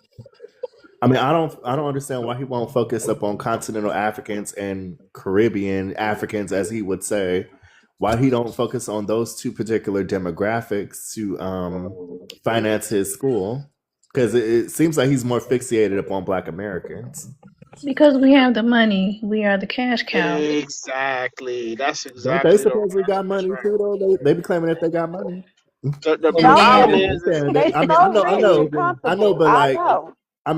Speaker 7: I mean, I don't understand why he won't focus up on continental Africans and Caribbean Africans, as he would say. Why he don't focus on those two particular demographics to finance his school? Because it seems like he's more fixated upon Black Americans.
Speaker 8: Because we have the money, we are the cash cow.
Speaker 14: Exactly. That's
Speaker 7: Don't they
Speaker 14: exactly the
Speaker 7: supposedly
Speaker 14: word.
Speaker 7: got
Speaker 14: That's
Speaker 7: money
Speaker 14: right.
Speaker 7: too? Though they be claiming that they got money.
Speaker 14: The
Speaker 8: And
Speaker 6: So
Speaker 8: then
Speaker 14: problem
Speaker 6: true.
Speaker 14: is
Speaker 7: Saying
Speaker 6: They
Speaker 7: that, I mean,
Speaker 6: so rich and
Speaker 7: I know,
Speaker 6: comfortable.
Speaker 7: but
Speaker 6: I
Speaker 7: like,
Speaker 6: know.
Speaker 7: I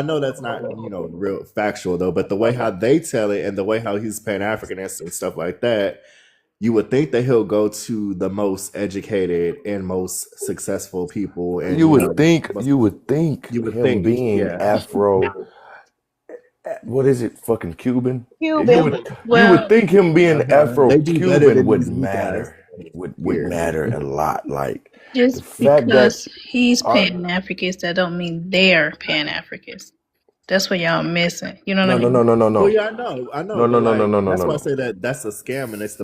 Speaker 7: know that's not real factual though. But the way how they tell it and the way how he's Pan Africanist and stuff like that, you would think that he'll go to the most educated and most successful people, and
Speaker 9: You would think,
Speaker 7: you would
Speaker 9: him
Speaker 7: think,
Speaker 9: being
Speaker 7: yeah.
Speaker 9: Afro, what is it, fucking Cuban?
Speaker 6: Cuban.
Speaker 14: Cuban.
Speaker 9: You would
Speaker 8: well,
Speaker 9: think him being
Speaker 7: They do better
Speaker 9: Afro-Cuban
Speaker 7: than
Speaker 9: would
Speaker 7: these new guys
Speaker 9: matter, would
Speaker 7: here.
Speaker 9: matter a lot. Like the
Speaker 8: just
Speaker 9: fact that
Speaker 8: because he's
Speaker 9: our
Speaker 8: Pan Africans, that don't mean they're Pan Africans. That's what y'all missing. You know what I
Speaker 9: no, no,
Speaker 8: mean?
Speaker 9: no, no, no,
Speaker 7: Well,
Speaker 9: no,
Speaker 7: yeah, I know,
Speaker 9: no, no,
Speaker 7: but
Speaker 9: no, no,
Speaker 7: like
Speaker 9: no, no,
Speaker 7: that's
Speaker 9: no,
Speaker 7: why I
Speaker 9: no.
Speaker 7: say that that's a scam, and that's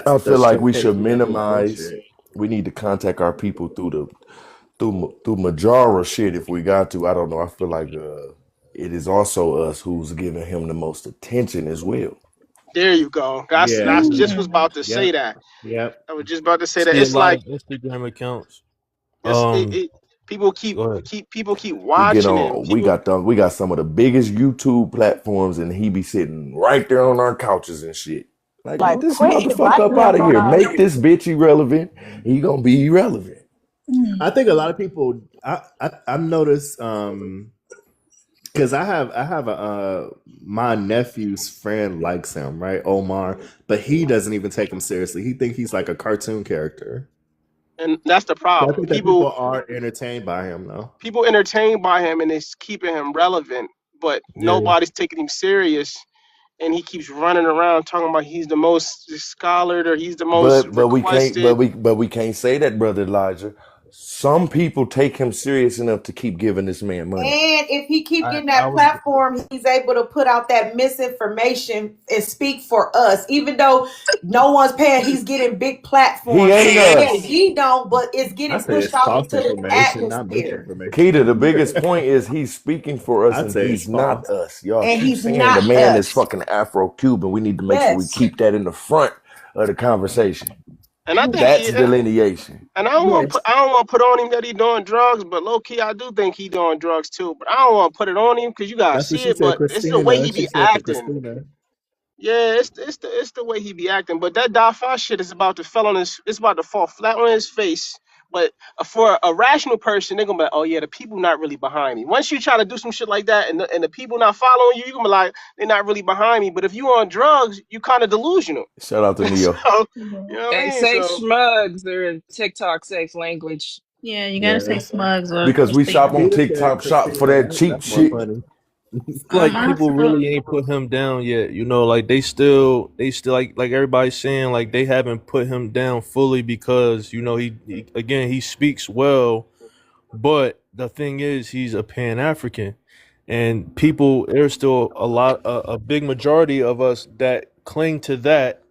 Speaker 9: I
Speaker 7: the
Speaker 9: feel like we should
Speaker 7: showcasing of his
Speaker 9: minimize.
Speaker 7: bullshit.
Speaker 9: We need to contact our people through Majara shit if we got to. I don't know. I feel like it is also us who's giving him the most attention as well.
Speaker 14: There you go. That's
Speaker 7: Yeah.
Speaker 14: just was
Speaker 8: Mm.
Speaker 14: about to say
Speaker 7: Yep.
Speaker 14: that.
Speaker 7: Yep.
Speaker 14: I was just about to say that.
Speaker 10: See a
Speaker 14: It's
Speaker 10: lot
Speaker 14: like
Speaker 10: of Instagram accounts.
Speaker 14: it's
Speaker 10: Um,
Speaker 14: people
Speaker 10: go ahead.
Speaker 14: keep
Speaker 9: He get
Speaker 14: watching him.
Speaker 9: on. We got some of the biggest YouTube platforms, and he be sitting right there on our couches and shit. Like, get
Speaker 6: Like
Speaker 9: this
Speaker 6: quick,
Speaker 9: motherfucker
Speaker 6: right
Speaker 9: up
Speaker 6: there
Speaker 9: out of
Speaker 6: on
Speaker 9: here.
Speaker 6: our
Speaker 9: Make this bitch irrelevant. He gonna be irrelevant.
Speaker 7: I think a lot of people. I've noticed because I have a my nephew's friend likes him, right, Omar, but he doesn't even take him seriously. He think he's like a cartoon character.
Speaker 14: And that's the
Speaker 7: So I
Speaker 14: problem.
Speaker 7: think that people are entertained by him, though.
Speaker 14: People entertained by him and it's keeping him relevant, but
Speaker 10: Yeah.
Speaker 14: nobody's taking him serious. And he keeps running around talking about he's the most scholared or he's the most
Speaker 9: But we can't.
Speaker 14: requested.
Speaker 9: But we can't say that, brother Elijah. Some people take him serious enough to keep giving this man money.
Speaker 11: And if he keep getting
Speaker 10: I
Speaker 11: that
Speaker 10: was
Speaker 11: platform, he's able to put out that misinformation and speak for us. Even though no one's paying, he's getting big
Speaker 9: He
Speaker 11: platforms.
Speaker 9: ain't
Speaker 11: Yeah,
Speaker 9: us.
Speaker 11: he don't, but it's
Speaker 7: I
Speaker 11: getting
Speaker 7: say
Speaker 11: pushed
Speaker 7: it's
Speaker 11: out
Speaker 7: false
Speaker 11: into the
Speaker 7: information, not
Speaker 11: atmosphere.
Speaker 9: Keita, the
Speaker 7: misinformation.
Speaker 9: biggest point is he's speaking for us
Speaker 7: I'd
Speaker 9: and
Speaker 7: say it's
Speaker 9: he's not
Speaker 7: false.
Speaker 9: us. Y'all
Speaker 11: And
Speaker 9: keep
Speaker 11: he's
Speaker 9: saying the
Speaker 11: not
Speaker 9: man is
Speaker 11: us.
Speaker 9: fucking Afro-Cuban. We need to make sure we
Speaker 11: Yes.
Speaker 9: keep that in the front of the conversation.
Speaker 14: And I think
Speaker 9: That's delineation.
Speaker 14: and
Speaker 11: Yes.
Speaker 14: I don't want to put on him that he doing drugs, but low key I do think he doing drugs too. But I don't want to put it on him because you gotta
Speaker 7: That's what
Speaker 14: see
Speaker 7: she
Speaker 14: it.
Speaker 7: said,
Speaker 14: But it's the way
Speaker 7: Christina.
Speaker 14: he
Speaker 7: She
Speaker 14: be
Speaker 7: said for
Speaker 14: acting.
Speaker 7: Christina.
Speaker 14: Yeah, it's the way he be acting. But that DAFPA shit is about to fell on his. It's about to fall flat on his face. But for a rational person, they're gonna be like, oh yeah, the people not really behind me. Once you try to do some shit like that, and the people not following you, you gonna be like, they're not really behind me. But if you on drugs, you kind of delusional.
Speaker 9: Shout out to Neo.
Speaker 14: So
Speaker 8: Yeah.
Speaker 14: you know what I
Speaker 4: Hey,
Speaker 14: mean.
Speaker 4: say
Speaker 14: So
Speaker 4: schmugs. They're in TikTok safe language.
Speaker 8: Yeah, you gotta say
Speaker 7: Yeah.
Speaker 8: slugs or
Speaker 9: Because we shop
Speaker 8: Christina.
Speaker 9: on
Speaker 7: Peter said
Speaker 9: TikTok, shop for that
Speaker 7: Christina.
Speaker 9: cheap
Speaker 7: That's more
Speaker 9: shit.
Speaker 7: funny.
Speaker 10: like
Speaker 8: I
Speaker 10: people
Speaker 8: feel
Speaker 10: really ain't put him down yet. You know, like they still like everybody's saying like they haven't put him down fully because he again he speaks well, but the thing is he's a Pan African, and people there's still a big majority of us that cling to that,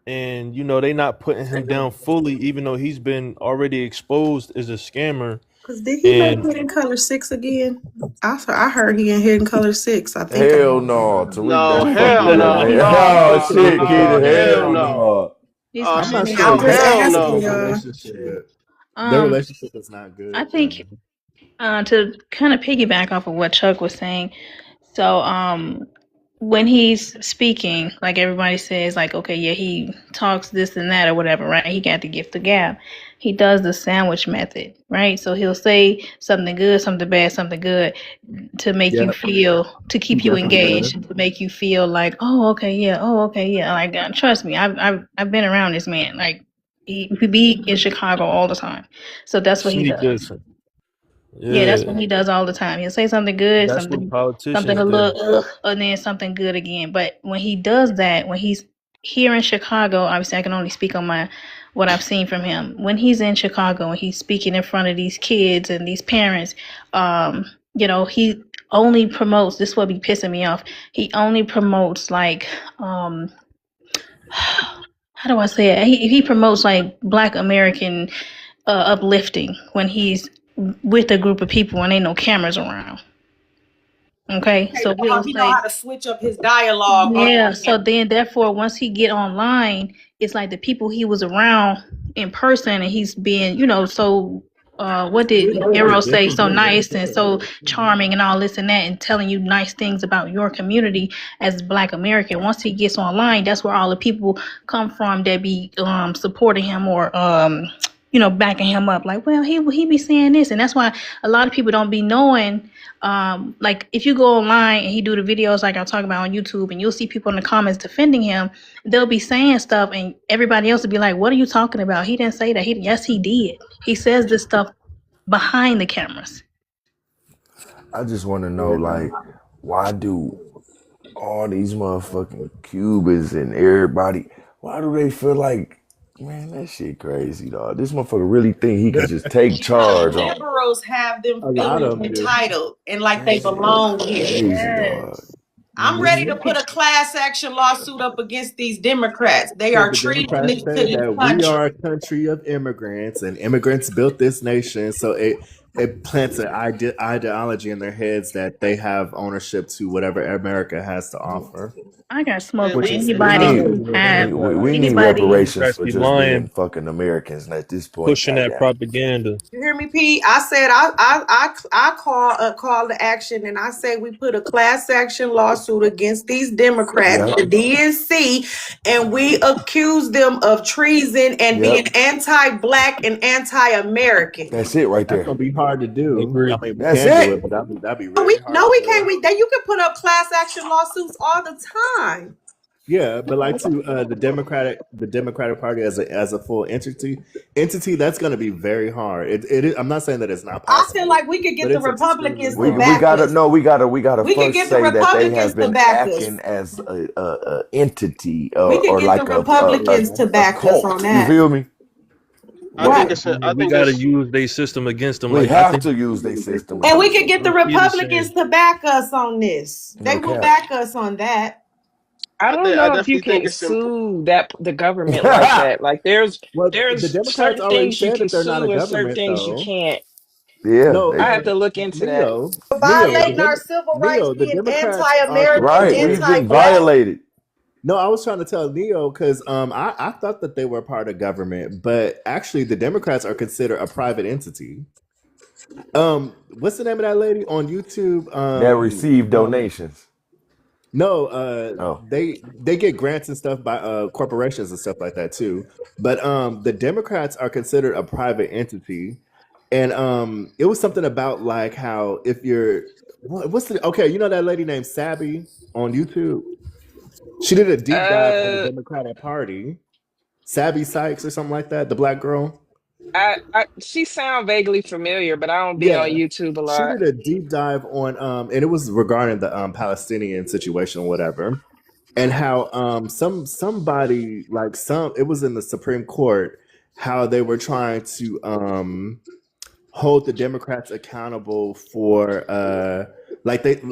Speaker 10: and they not putting him down fully, even though he's been already exposed as a scammer.
Speaker 11: Because did he make
Speaker 10: And
Speaker 11: Hidden Color 6 again? I heard he in Hidden Color 6. I think I
Speaker 9: Hell
Speaker 11: heard that.
Speaker 9: no. Tariq,
Speaker 14: no,
Speaker 9: don't fuck
Speaker 14: hell
Speaker 9: with that,
Speaker 14: no,
Speaker 9: man.
Speaker 14: no,
Speaker 9: Oh
Speaker 14: no, no,
Speaker 9: shit,
Speaker 14: no,
Speaker 9: Keita.
Speaker 14: hell
Speaker 9: Hell
Speaker 14: no.
Speaker 9: no.
Speaker 8: he's
Speaker 14: Oh,
Speaker 7: I'm not
Speaker 14: see,
Speaker 8: Pan
Speaker 7: sure
Speaker 14: no,
Speaker 11: I'm just
Speaker 7: yet
Speaker 14: hell
Speaker 7: because
Speaker 11: asking
Speaker 14: no.
Speaker 7: the
Speaker 11: y'all.
Speaker 7: relationship, their
Speaker 8: um
Speaker 7: relationship is not
Speaker 8: I
Speaker 7: good.
Speaker 8: think to kind of piggyback off of what Chuck was saying, so when he's speaking, like everybody says, like, okay, yeah, he talks this and that or whatever, right? He got the gift of gab. He does the sandwich method, right? So he'll say something good, something bad, something good to make you
Speaker 7: Yep,
Speaker 8: feel, to
Speaker 7: he
Speaker 8: keep you
Speaker 7: definitely does.
Speaker 8: engaged, to make you feel like, oh, okay, yeah. Like, trust me, I've been around this man. Like, he be in Chicago all the time, so that's what he
Speaker 10: see
Speaker 8: does.
Speaker 10: this
Speaker 8: Yeah, that's
Speaker 10: Yeah,
Speaker 8: what he does all the time. He'll say something good,
Speaker 10: that's what
Speaker 8: something a
Speaker 10: politicians do.
Speaker 8: little, and then something good again. But when he does that, when he's here in Chicago, obviously I can only speak on what I've seen from him. When he's in Chicago and he's speaking in front of these kids and these parents, he only promotes. This will be pissing me off. He only promotes like, how do I say it? He promotes like Black American uplifting when he's with a group of people and ain't no cameras around. Okay, so
Speaker 11: Wow,
Speaker 8: he'll
Speaker 11: he know
Speaker 8: say,
Speaker 11: how to switch up his dialogue on
Speaker 8: yeah. So then, therefore, once he get online, it's like the people he was around in person, and he's being, so. What did Arrow say? So nice and so charming and all this and that, and telling you nice things about your community as Black American. Once he gets online, that's where all the people come from that be supporting him or backing him up. Like, well, he be saying this, and that's why a lot of people don't be knowing. Like if you go online and he do the videos like I talk about on YouTube, and you'll see people in the comments defending him, they'll be saying stuff, and everybody else will be like, "What are you talking about? He didn't say that." Yes, he did. He says this stuff behind the cameras.
Speaker 9: I just want to know, like, why do all these motherfucking Cubans and everybody, why do they feel like, man, that shit crazy, dog? This motherfucker really think he can just take charge on.
Speaker 11: liberals have them
Speaker 7: A lot
Speaker 11: feeling
Speaker 7: of them do.
Speaker 11: entitled and like
Speaker 9: That
Speaker 11: they
Speaker 9: shit
Speaker 11: belong here.
Speaker 9: crazy, dog.
Speaker 8: Yes.
Speaker 11: I'm
Speaker 7: It's
Speaker 11: ready to put a class action lawsuit up against these Democrats. They
Speaker 7: because
Speaker 11: are
Speaker 7: the Democrats
Speaker 11: treason to
Speaker 7: say
Speaker 11: this
Speaker 7: that we
Speaker 11: country.
Speaker 7: are a country of immigrants and immigrants built this nation. So it plants an ideology in their heads that they have ownership to whatever America has to offer.
Speaker 8: I got smoke
Speaker 14: Man,
Speaker 8: with
Speaker 7: Which
Speaker 14: we
Speaker 7: is
Speaker 10: That's
Speaker 8: anybody
Speaker 10: not
Speaker 9: We
Speaker 10: true,
Speaker 8: who
Speaker 10: though,
Speaker 8: have
Speaker 10: man.
Speaker 9: we need
Speaker 8: anybody.
Speaker 9: reparations
Speaker 10: Democrats
Speaker 9: for
Speaker 10: be
Speaker 9: just being
Speaker 10: lying,
Speaker 9: fucking Americans at this point.
Speaker 10: pushing that
Speaker 9: Goddamn.
Speaker 10: propaganda.
Speaker 11: You hear me, Pete? I said I call a call to action, and I say we put a class action lawsuit against these Democrats,
Speaker 9: Yep.
Speaker 11: the DNC, and we accuse them of treason and being
Speaker 9: Yep.
Speaker 11: anti-black and anti-American.
Speaker 9: That's it right
Speaker 7: that's
Speaker 9: there.
Speaker 7: gonna be hard to
Speaker 10: I
Speaker 7: do. I
Speaker 10: agree.
Speaker 7: mean, we
Speaker 9: That's
Speaker 7: can do it,
Speaker 9: it.
Speaker 7: but that'd be
Speaker 11: We
Speaker 7: very hard
Speaker 11: no,
Speaker 7: to
Speaker 11: we can't.
Speaker 7: do.
Speaker 11: You can put up class action lawsuits all the time.
Speaker 7: Yeah, but like to the Democratic Party as a full entity that's going to be very hard. It is, I'm not saying that it's not
Speaker 11: I feel
Speaker 7: possible,
Speaker 11: like we could
Speaker 7: but
Speaker 11: get the
Speaker 7: it's extremely
Speaker 11: Republicans to
Speaker 9: We
Speaker 7: hard.
Speaker 11: back
Speaker 9: gotta
Speaker 11: us.
Speaker 9: no, we gotta
Speaker 11: We could
Speaker 9: first
Speaker 11: get the
Speaker 9: say that they
Speaker 11: Republicans
Speaker 9: have
Speaker 11: to
Speaker 9: been
Speaker 11: back us.
Speaker 9: acting as a entity
Speaker 11: We could
Speaker 9: or
Speaker 11: get the
Speaker 9: like
Speaker 11: Republicans to
Speaker 9: a
Speaker 11: back us on
Speaker 9: cult. You
Speaker 11: that.
Speaker 9: feel me?
Speaker 14: I think
Speaker 9: Yeah.
Speaker 11: Right.
Speaker 14: it's
Speaker 10: Yeah,
Speaker 14: I
Speaker 10: we
Speaker 14: think
Speaker 10: got to
Speaker 14: it's
Speaker 10: use their system against them.
Speaker 9: We
Speaker 10: Like I
Speaker 9: have
Speaker 10: think
Speaker 9: to use their system
Speaker 11: And we
Speaker 9: against
Speaker 11: could
Speaker 9: them.
Speaker 11: get the
Speaker 10: what Peter's
Speaker 11: Republicans
Speaker 10: saying.
Speaker 11: to back us on this. They
Speaker 9: No
Speaker 11: will
Speaker 9: cap.
Speaker 11: back us on that.
Speaker 4: I don't
Speaker 14: I
Speaker 4: know if you
Speaker 14: definitely think
Speaker 4: can
Speaker 14: it's important.
Speaker 4: sue the government like that. Like
Speaker 7: Well, the
Speaker 4: there's
Speaker 7: Democrats
Speaker 4: certain
Speaker 7: already
Speaker 4: things you
Speaker 7: said
Speaker 4: can
Speaker 7: that they're not a
Speaker 4: sue and certain
Speaker 7: government,
Speaker 4: things you
Speaker 7: though.
Speaker 4: can't.
Speaker 9: Yeah,
Speaker 7: No,
Speaker 9: they
Speaker 4: I have to look into that.
Speaker 11: Violating our civil rights,
Speaker 7: The
Speaker 11: being
Speaker 7: Democrats are
Speaker 11: anti-American,
Speaker 9: right.
Speaker 7: considered.
Speaker 9: We've been
Speaker 11: anti-black.
Speaker 9: violated.
Speaker 7: No, I was trying to tell Neo because I thought that they were part of government, but actually the Democrats are considered a private entity. What's the name of that lady on YouTube?
Speaker 9: That receive donations.
Speaker 7: No,
Speaker 9: Oh.
Speaker 7: they get grants and stuff by corporations and stuff like that too. But the Democrats are considered a private entity, and it was something about like how if you're what's the okay, you know that lady named Sabby on YouTube. She did a deep dive on the
Speaker 4: Uh,
Speaker 7: Democratic Party. Sabby Sykes or something like that, the black girl.
Speaker 4: she sound vaguely familiar, but I don't be on
Speaker 7: Yeah.
Speaker 4: YouTube a
Speaker 7: She
Speaker 4: lot.
Speaker 7: did a deep dive on and it was regarding the Palestinian situation or whatever. And how somebody like it was in the Supreme Court how they were trying to hold the Democrats accountable for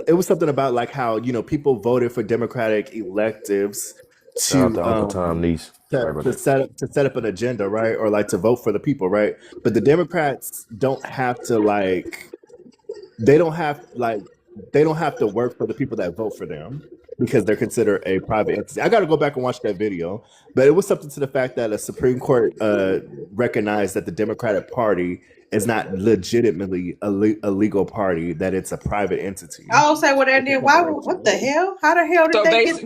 Speaker 7: it was something about like how people voted for Democratic electives
Speaker 9: Shout out
Speaker 7: to
Speaker 9: to Uncle Tom Niece. Sorry about that.
Speaker 7: set up an agenda, right? Or like to vote for the people, right? But the Democrats don't have to they don't have to work for the people that vote for them because they're considered a private entity. I got to go back and watch that video, but it was something to the fact that a Supreme Court recognized that the Democratic Party is not legitimately a legal party; that it's a private entity.
Speaker 11: I will say what they did. Why? What the hell? How the hell did
Speaker 4: So
Speaker 11: they get?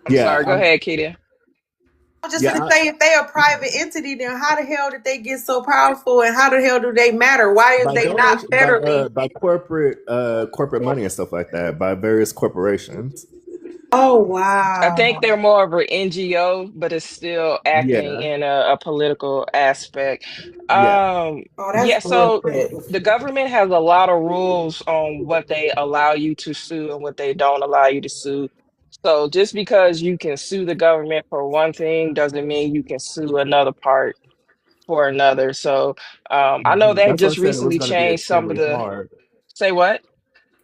Speaker 4: I'm
Speaker 7: Yeah,
Speaker 4: sorry. Go ahead, Keita.
Speaker 11: I'm just gonna say if they're a private entity, then how the hell did they get so powerful, and how the hell do they matter? Why is
Speaker 7: by
Speaker 11: they not
Speaker 7: donation,
Speaker 11: federally?
Speaker 7: by corporate money and stuff like that, by various corporations.
Speaker 15: Oh
Speaker 4: I think
Speaker 15: wow.
Speaker 4: they're more of an NGO, but it's still acting
Speaker 7: Yeah,
Speaker 4: in a political aspect.
Speaker 7: yeah,
Speaker 15: Oh, that's
Speaker 4: Yeah, so
Speaker 15: bullshit.
Speaker 4: the government has a lot of rules on what they allow you to sue and what they don't allow you to sue. So just because you can sue the government for one thing doesn't mean you can sue another part for another. So I know they
Speaker 7: that's what I
Speaker 4: just
Speaker 7: said. It was
Speaker 4: recently
Speaker 7: going to be
Speaker 4: changed some of
Speaker 7: extremely
Speaker 4: the,
Speaker 7: hard.
Speaker 4: say what?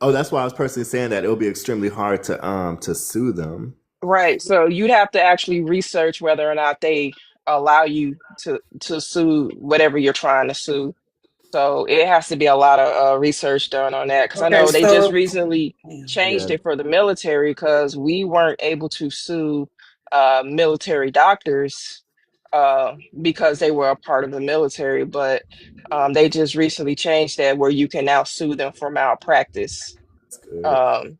Speaker 7: Oh, that's why I was personally saying that it will be extremely hard to sue them.
Speaker 4: Right. So you'd have to actually research whether or not they allow you to sue whatever you're trying to sue. So it has to be a lot of research done on that because I
Speaker 15: Okay,
Speaker 4: know they just
Speaker 15: so
Speaker 4: recently
Speaker 7: Yeah,
Speaker 4: changed it for the military because we weren't able to sue military doctors because they were a part of the military, but they just recently changed that where you can now sue them for malpractice.
Speaker 7: that's good.
Speaker 4: Um,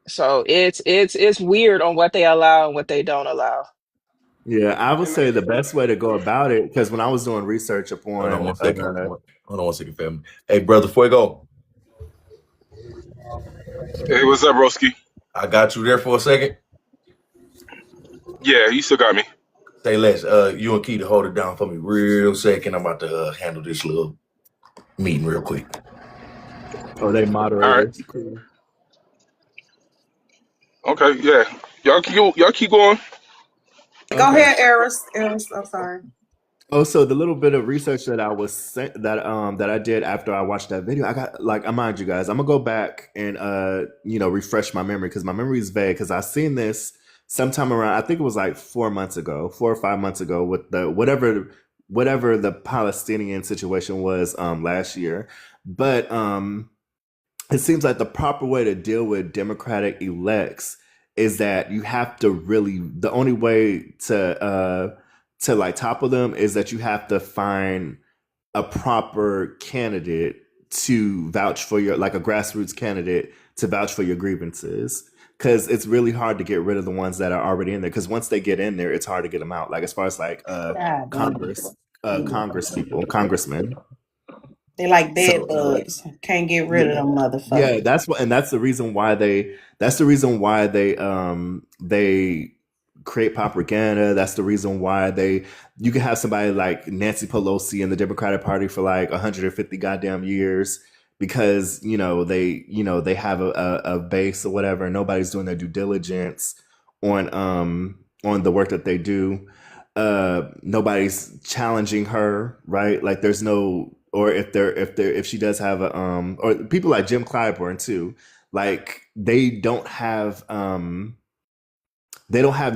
Speaker 4: so it's weird on what they allow and what they don't allow.
Speaker 7: Yeah, I would
Speaker 14: And
Speaker 7: say the best way to go about it, because when I was doing research
Speaker 9: Hold on
Speaker 7: upon,
Speaker 9: one second. Hold on one second, family. Hey, brother Fuego,
Speaker 16: Hey, what's up, Broski?
Speaker 9: I got you there for a second.
Speaker 16: Yeah, you still got me.
Speaker 9: Say less. You and Keita hold it down for me real second. I'm about to handle this little meeting real quick.
Speaker 7: oh, they
Speaker 16: All right.
Speaker 7: moderators. Cool.
Speaker 16: Okay. Yeah. Y'all keep going.
Speaker 15: go
Speaker 7: Okay.
Speaker 15: ahead, Eris. Eris, I'm sorry.
Speaker 7: Oh, so the little bit of research that that I did after I watched that video, I got like I mind you guys, I'm gonna go back and refresh my memory because my memory is vague because I seen this sometime around I think it was like 4 months ago, 4 or 5 months ago with the whatever the Palestinian situation was last year. But it seems like the proper way to deal with democratic elects is that you have to really the only way to like topple them is that you have to find a proper candidate to vouch for your like a grassroots candidate to vouch for your grievances because it's really hard to get rid of the ones that are already in there because once they get in there it's hard to get them out like as far as like
Speaker 15: God
Speaker 7: congress
Speaker 15: damn.
Speaker 7: congress people congressmen
Speaker 15: They like bed
Speaker 7: so
Speaker 15: bugs. Can't get rid
Speaker 7: yeah,
Speaker 15: of them
Speaker 7: yeah,
Speaker 15: motherfuckers.
Speaker 7: that's what, and that's the reason why they create propaganda. That's the reason why you can have somebody like Nancy Pelosi in the Democratic Party for like 150 goddamn years because they have a base or whatever. And nobody's doing their due diligence on the work that they do. Nobody's challenging her, right? Like there's no or if she does have a or people like Jim Clyburn too, like they don't have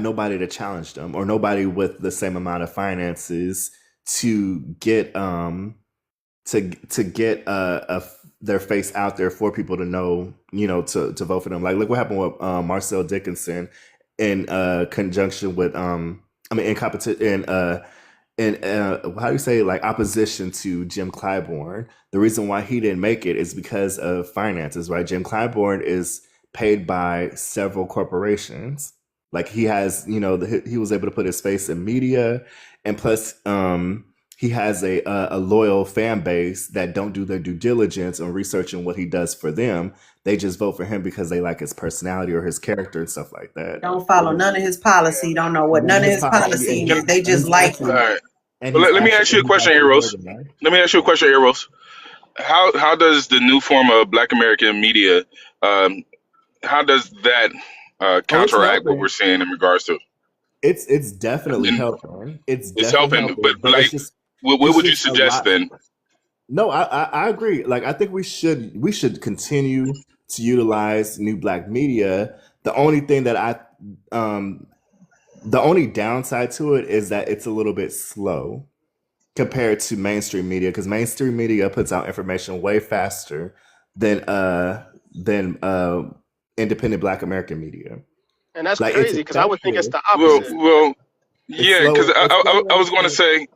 Speaker 7: nobody to challenge them or nobody with the same amount of finances to get to get their face out there for people to know, to vote for them. Like look what happened with Marcel Dickinson in conjunction with in competition in how do you say like opposition to Jim Clyburn. The reason why he didn't make it is because of finances, right? Jim Clyburn is paid by several corporations. Like he has, he was able to put his face in media, and plus, he has a loyal fan base that don't do their due diligence on researching what he does for them. They just vote for him because they like his personality or his character and stuff like that.
Speaker 15: Don't follow none of his policy. Don't know what
Speaker 7: None
Speaker 15: none
Speaker 7: of
Speaker 15: of
Speaker 7: his
Speaker 15: his
Speaker 7: policy,
Speaker 15: policy
Speaker 7: and
Speaker 15: is. They
Speaker 7: and
Speaker 15: just
Speaker 7: he's
Speaker 15: like
Speaker 16: All
Speaker 15: him.
Speaker 7: actually
Speaker 16: right.
Speaker 7: and
Speaker 16: Well,
Speaker 7: he's
Speaker 16: let me
Speaker 7: actually
Speaker 16: ask you a
Speaker 7: and he's
Speaker 16: question,
Speaker 7: actually
Speaker 16: Eros.
Speaker 7: organized.
Speaker 16: Let me ask you a question, Eros. How does the new form of Black American media, um, how does that
Speaker 7: Oh, it's
Speaker 16: counteract what we're
Speaker 7: helping.
Speaker 16: seeing in regards to
Speaker 7: It's definitely
Speaker 16: then
Speaker 7: helping. It's
Speaker 16: it's
Speaker 7: definitely
Speaker 16: helping? But
Speaker 7: helping, but
Speaker 16: like, what
Speaker 7: it's
Speaker 16: would you
Speaker 7: just a
Speaker 16: suggest
Speaker 7: lot.
Speaker 16: then?
Speaker 7: No, I agree. Like I think we should continue to utilize new black media. The only thing that um the only downside to it is that it's a little bit slow compared to mainstream media because mainstream media puts out information way faster than independent black American media.
Speaker 14: and that's
Speaker 7: Like it's
Speaker 14: crazy because I would think it's
Speaker 7: effective.
Speaker 14: the
Speaker 16: Well,
Speaker 14: opposite.
Speaker 16: well,
Speaker 7: It's
Speaker 16: yeah, because
Speaker 7: slower. It's slower
Speaker 16: I
Speaker 7: in a
Speaker 16: was going to
Speaker 7: sense.
Speaker 16: say,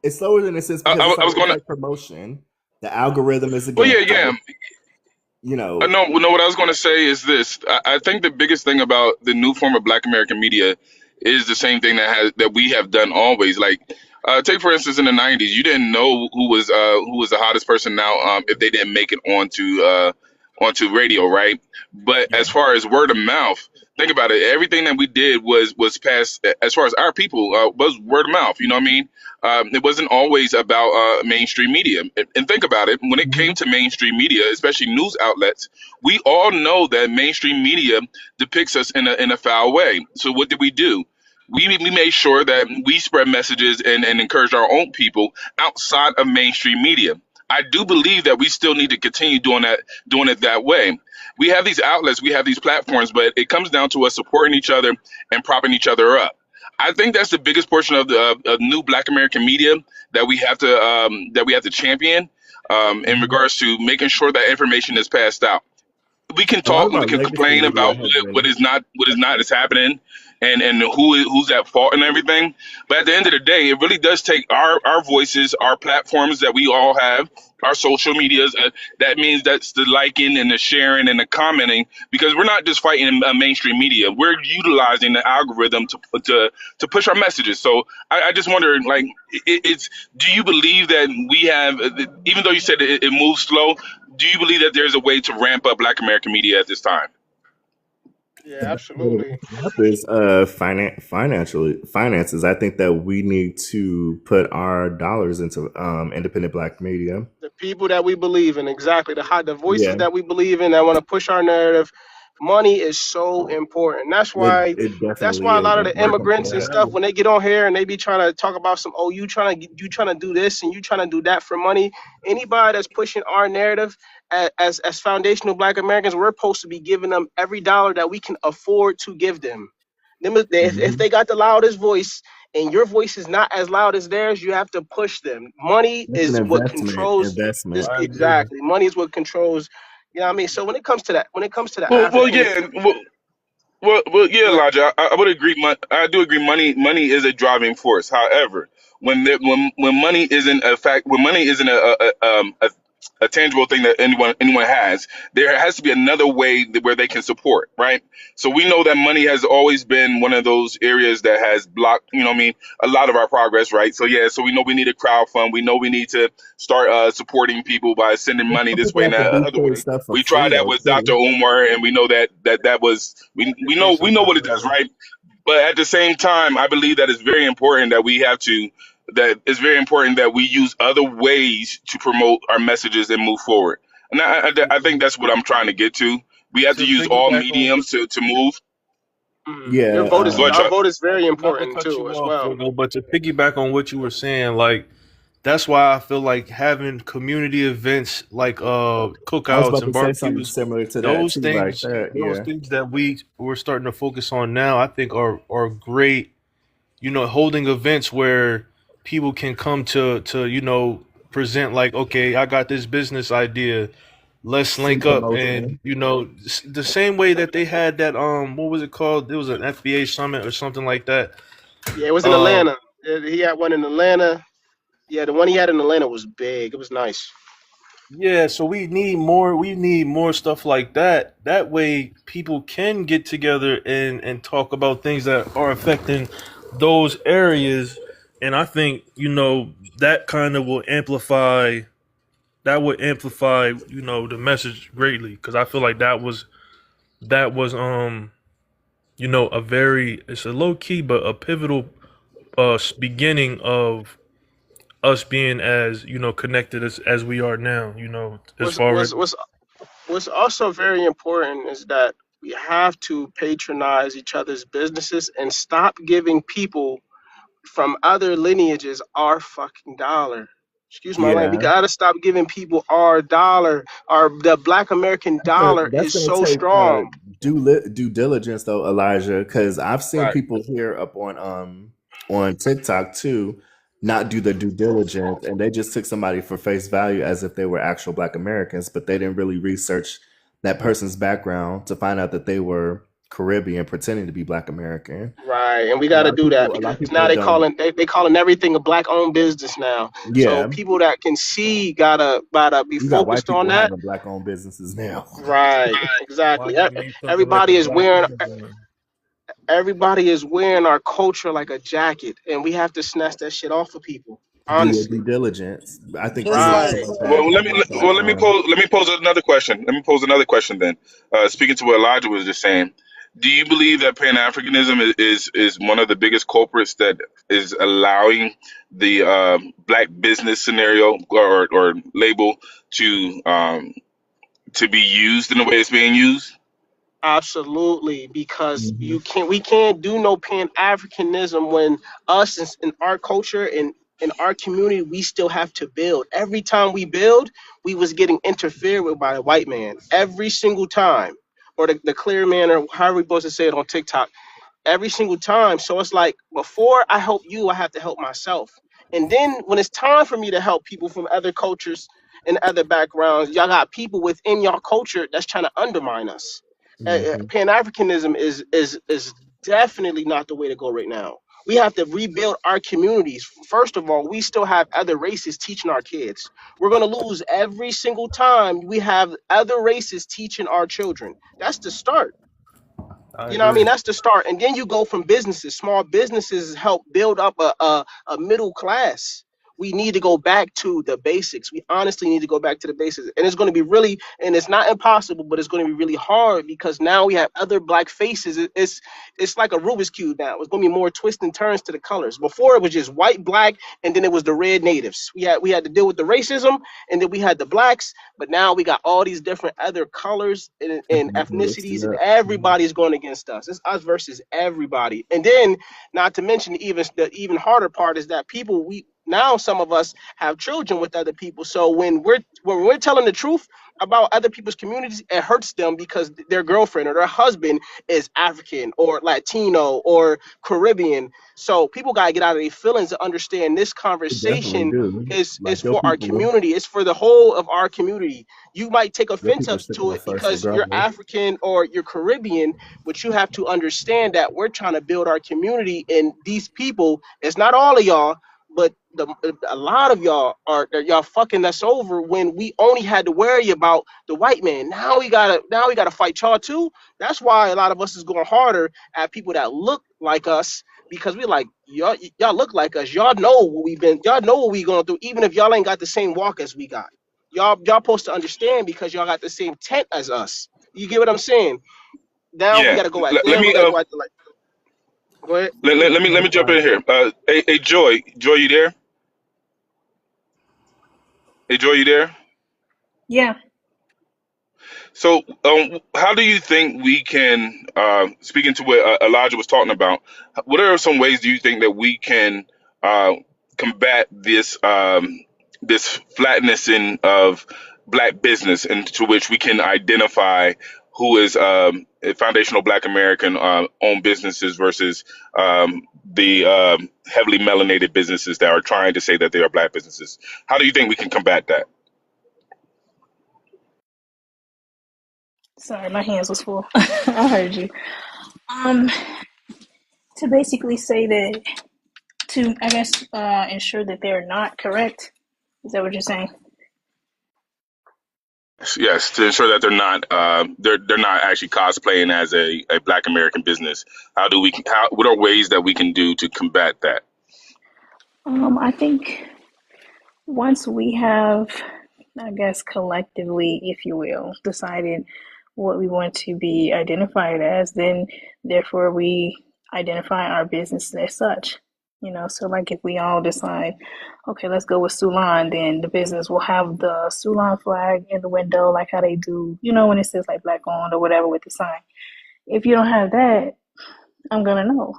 Speaker 7: It's slower in a sense because
Speaker 16: I was
Speaker 7: it's
Speaker 16: going to,
Speaker 7: like promotion. The algorithm is
Speaker 16: well, yeah,
Speaker 7: against
Speaker 16: yeah.
Speaker 7: it. You know,
Speaker 16: No, what I was going to say is this. I think the biggest thing about the new form of Black American media is the same thing that we have done always. Like, take for instance, in the '90s, you didn't know who was the hottest person now if they didn't make it onto radio, right? But
Speaker 7: yeah.
Speaker 16: as far as word of mouth, Think about it. Everything that we did was passed as far as our people was word of mouth. You know what I mean? It wasn't always about mainstream media. And think about it. When it came to mainstream media, especially news outlets, we all know that mainstream media depicts us in a foul way. So what did we do? We made sure that we spread messages and encourage our own people outside of mainstream media. I do believe that we still need to continue doing it that way. We have these outlets, we have these platforms, but it comes down to us supporting each other and propping each other up. I think that's the biggest portion of the of new Black American media that we have to champion in regards to making sure that information is passed out. We can
Speaker 7: A lot
Speaker 16: talk
Speaker 7: of
Speaker 16: and we
Speaker 7: our
Speaker 16: can
Speaker 7: legacy
Speaker 16: complain
Speaker 7: media
Speaker 16: about
Speaker 7: has been.
Speaker 16: what is not is happening and who's at fault and everything. But at the end of the day, it really does take our voices, our platforms that we all have, our social medias. That means that's the liking and the sharing and the commenting, because we're not just fighting mainstream media. We're utilizing the algorithm to push our messages. So I just wonder, like, it's do you believe that we have, even though you said it moves slow, do you believe that there's a way to ramp up Black American media at this time?
Speaker 14: Yeah,
Speaker 7: The best way to
Speaker 14: absolutely.
Speaker 7: ramp it up is finances. I think that we need to put our dollars into independent Black media.
Speaker 14: The people that we believe in, exactly. The voices
Speaker 7: Yeah,
Speaker 14: that we believe in that want to push our narrative. Money is so important.
Speaker 7: it
Speaker 14: That's
Speaker 7: definitely
Speaker 14: why a
Speaker 7: is.
Speaker 14: lot of
Speaker 7: That's
Speaker 14: the
Speaker 7: why I come
Speaker 14: immigrants
Speaker 7: from
Speaker 14: and
Speaker 7: that.
Speaker 14: stuff, when they get on here and they be trying to talk about some, oh, you trying to do this and you trying to do that for money. Anybody that's pushing our narrative as foundational Black Americans, we're supposed to be giving them every dollar that we can afford to give them. If
Speaker 7: Hmm.
Speaker 14: they got the loudest voice and your voice is not as loud as theirs, you have to push them. Money
Speaker 7: It's an
Speaker 14: is what controls this.
Speaker 7: investment.
Speaker 10: I agree.
Speaker 14: Exactly. Money is what controls. You know what I mean? So when it comes to the
Speaker 16: Well,
Speaker 14: African,
Speaker 16: yeah. Yeah,
Speaker 14: go ahead.
Speaker 16: Elijah. I would agree. I do agree. Money is a driving force. However, when money isn't a fact, when money isn't a tangible thing that anyone has, there has to be another way where they can support, right? So we know that money has always been one of those areas that has blocked, you know what I mean, a lot of our progress, right? So yeah, so we know we need a crowd fund. We know we need to start supporting people by sending money
Speaker 7: Some
Speaker 16: this
Speaker 7: people
Speaker 16: way and
Speaker 7: have to
Speaker 16: that
Speaker 7: do
Speaker 16: other
Speaker 7: certain
Speaker 16: way.
Speaker 7: stuff for
Speaker 16: We
Speaker 7: free
Speaker 16: tried that
Speaker 7: though
Speaker 16: with Dr.
Speaker 7: too.
Speaker 16: Umar, and we know that was
Speaker 10: Yeah,
Speaker 16: we
Speaker 10: some
Speaker 16: know what
Speaker 10: people
Speaker 16: it does,
Speaker 10: gotta.
Speaker 16: right? But at the same time, I believe that it's very important that we have to that it's very important that we use other ways to promote our messages and move forward. And I think that's what I'm trying to get to. We have to
Speaker 10: To
Speaker 16: use all
Speaker 10: piggyback on,
Speaker 16: mediums to move.
Speaker 14: Your
Speaker 7: Yeah,
Speaker 14: vote is
Speaker 16: Go ahead,
Speaker 14: our
Speaker 16: Chuck.
Speaker 14: vote is very
Speaker 10: not to
Speaker 14: important
Speaker 10: cut
Speaker 14: too,
Speaker 10: you
Speaker 14: as
Speaker 10: off,
Speaker 14: well.
Speaker 10: Virgo, but to piggyback on what you were saying, like that's why I feel like having community events like
Speaker 7: I was
Speaker 10: cookouts
Speaker 7: about
Speaker 10: and
Speaker 7: to say something
Speaker 10: barbecues,
Speaker 7: similar to that too, like that.
Speaker 10: those
Speaker 7: Yeah,
Speaker 10: things that we're starting to focus on now, I think are great. You know, holding events where people can come to present like, okay, I got this business idea. Let's
Speaker 7: some
Speaker 10: link up, and
Speaker 7: promotion.
Speaker 10: the same way that they had that what was it called? It was an FBA summit or something like that.
Speaker 14: Yeah, it was in
Speaker 10: Uh,
Speaker 14: Atlanta. He had one in Atlanta. Yeah, the one he had in Atlanta was big. It was nice.
Speaker 10: Yeah, so we need more. We need more stuff like that. That way, people can get together and talk about things that are affecting those areas. And I think that kind of will amplify. That would amplify the message greatly, because I feel like that was a very, it's a low key but a pivotal beginning of us being as connected as we are now. As
Speaker 14: Was
Speaker 10: far as
Speaker 14: was was What's also very important is that we have to patronize each other's businesses and stop giving people from other lineages our fucking dollar. Excuse my language. We
Speaker 7: Yeah,
Speaker 14: gotta stop giving people our dollar. The Black American dollar
Speaker 7: that's
Speaker 14: is
Speaker 7: gonna
Speaker 14: so
Speaker 7: take
Speaker 14: strong.
Speaker 7: due diligence though, Elijah, because I've seen
Speaker 16: Right.
Speaker 7: people here up on TikTok too not do the due diligence, and they just took somebody for face value as if they were actual Black Americans, but they didn't really research that person's background to find out that they were Caribbean, pretending to be Black American.
Speaker 14: Right, and we
Speaker 7: A
Speaker 14: got to
Speaker 7: lot of
Speaker 14: do that
Speaker 7: people, a lot
Speaker 14: because
Speaker 7: of people
Speaker 14: now
Speaker 7: don't.
Speaker 14: they calling everything a black owned business now. So
Speaker 7: Yeah,
Speaker 14: people that can see gotta be
Speaker 7: you got white
Speaker 14: focused on
Speaker 7: people
Speaker 14: that.
Speaker 7: having Black-owned businesses now.
Speaker 14: Right,
Speaker 10: why
Speaker 14: exactly.
Speaker 10: do we need something like a
Speaker 14: Everybody is
Speaker 10: black
Speaker 14: wearing
Speaker 10: Amazon?
Speaker 14: everybody is wearing our culture like a jacket, and we have to snatch that shit off of people.
Speaker 7: Do your
Speaker 14: Honestly,
Speaker 7: due diligence. I think
Speaker 1: Just
Speaker 7: we
Speaker 1: like
Speaker 14: right.
Speaker 7: promote that on the
Speaker 16: Let me pose another question. Let me pose another question then. Speaking to what Elijah was just saying, Do you believe that Pan Africanism is one of the biggest culprits that is allowing the black business scenario or label to be used in the way it's being used?
Speaker 14: Absolutely, because
Speaker 7: Mhm.
Speaker 14: we can't do no Pan Africanism when us in our culture and in our community we still have to build. Every time we build, we was getting interfered with by a white man every single time, or the clear man, or however we supposed to say it on TikTok, every single time. So it's like before I help you, I have to help myself. And then when it's time for me to help people from other cultures and other backgrounds, y'all got people within your culture that's trying to undermine us.
Speaker 7: Mhm.
Speaker 14: Pan Africanism is definitely not the way to go right now. We have to rebuild our communities. First of all, we still have other races teaching our kids. We're going to lose every single time we have other races teaching our children. That's the start.
Speaker 10: I
Speaker 14: You know what I mean?
Speaker 10: agree.
Speaker 14: That's the start. And then you go from businesses. Small businesses help build up a middle class. We need to go back to the basics. We honestly need to go back to the basics. And it's going to be really, and it's not impossible, but it's going to be really hard because now we have other black faces. It's like a Rubik's Cube now. It's going to be more twists and turns to the colors. Before it was just white, black, and then it was the red natives. We had to deal with the racism, and then we had the blacks, but now we got all these different other colors and
Speaker 7: Mixed it
Speaker 14: ethnicities, and
Speaker 7: up. Mhm.
Speaker 14: everybody's going against us. It's us versus everybody. And then, not to mention, the even harder part is that people we now some of us have children with other people. So when we're telling the truth about other people's communities, it hurts them because their girlfriend or their husband is African or Latino or Caribbean. So people gotta get out of their feelings and understand this
Speaker 7: They definitely
Speaker 14: conversation
Speaker 7: do.
Speaker 14: is
Speaker 7: Like your
Speaker 14: for our
Speaker 7: people,
Speaker 14: community. It's for the whole of our community. You might take
Speaker 7: your
Speaker 14: offense
Speaker 7: people
Speaker 14: up
Speaker 7: should
Speaker 14: to
Speaker 7: go
Speaker 14: it
Speaker 7: first,
Speaker 14: because you're
Speaker 7: regardless.
Speaker 14: African or you're Caribbean, but you have to understand that we're trying to build our community, and these people, it's not all of y'all, but a lot of y'all fucking us over when we only had to worry about the white man. Now we gotta fight y'all too. That's why a lot of us is going harder at people that look like us, because we like y'all look like us. Y'all know what we going through, even if y'all ain't got the same walk as we got. Y'all supposed to understand because y'all got the same tent as us. You get what I'm saying? Now we
Speaker 16: Yeah.
Speaker 14: gotta go at
Speaker 16: Let
Speaker 14: them. We
Speaker 16: me
Speaker 14: gotta go at the like. Go ahead.
Speaker 16: let me jump in here. Hey, Joy, you there? Hey, Joy, you there?
Speaker 8: Yeah.
Speaker 16: So, how do you think we can, speaking to what Elijah was talking about, what are some ways do you think that we can uh, combat this flatness in of black business, into which we can identify who is a foundational Black American owned businesses versus the heavily melanated businesses that are trying to say that they are Black businesses? How do you think we can combat that?
Speaker 8: Sorry, my hands was full. I heard you. Um, to basically say that to I guess ensure that they're not correct. Is that what you're saying?
Speaker 16: Yes, to ensure that they're not actually cosplaying as a Black American business. What are ways that we can do to combat that?
Speaker 8: I think once we have, I guess, collectively, if you will, decided what we want to be identified as, then therefore we identify our business as such. So like if we all decide, okay, let's go with Sulan, then the business will have the Sulan flag in the window, like how they do, when it says like black owned or whatever with the sign. If you don't have that, I'm gonna know.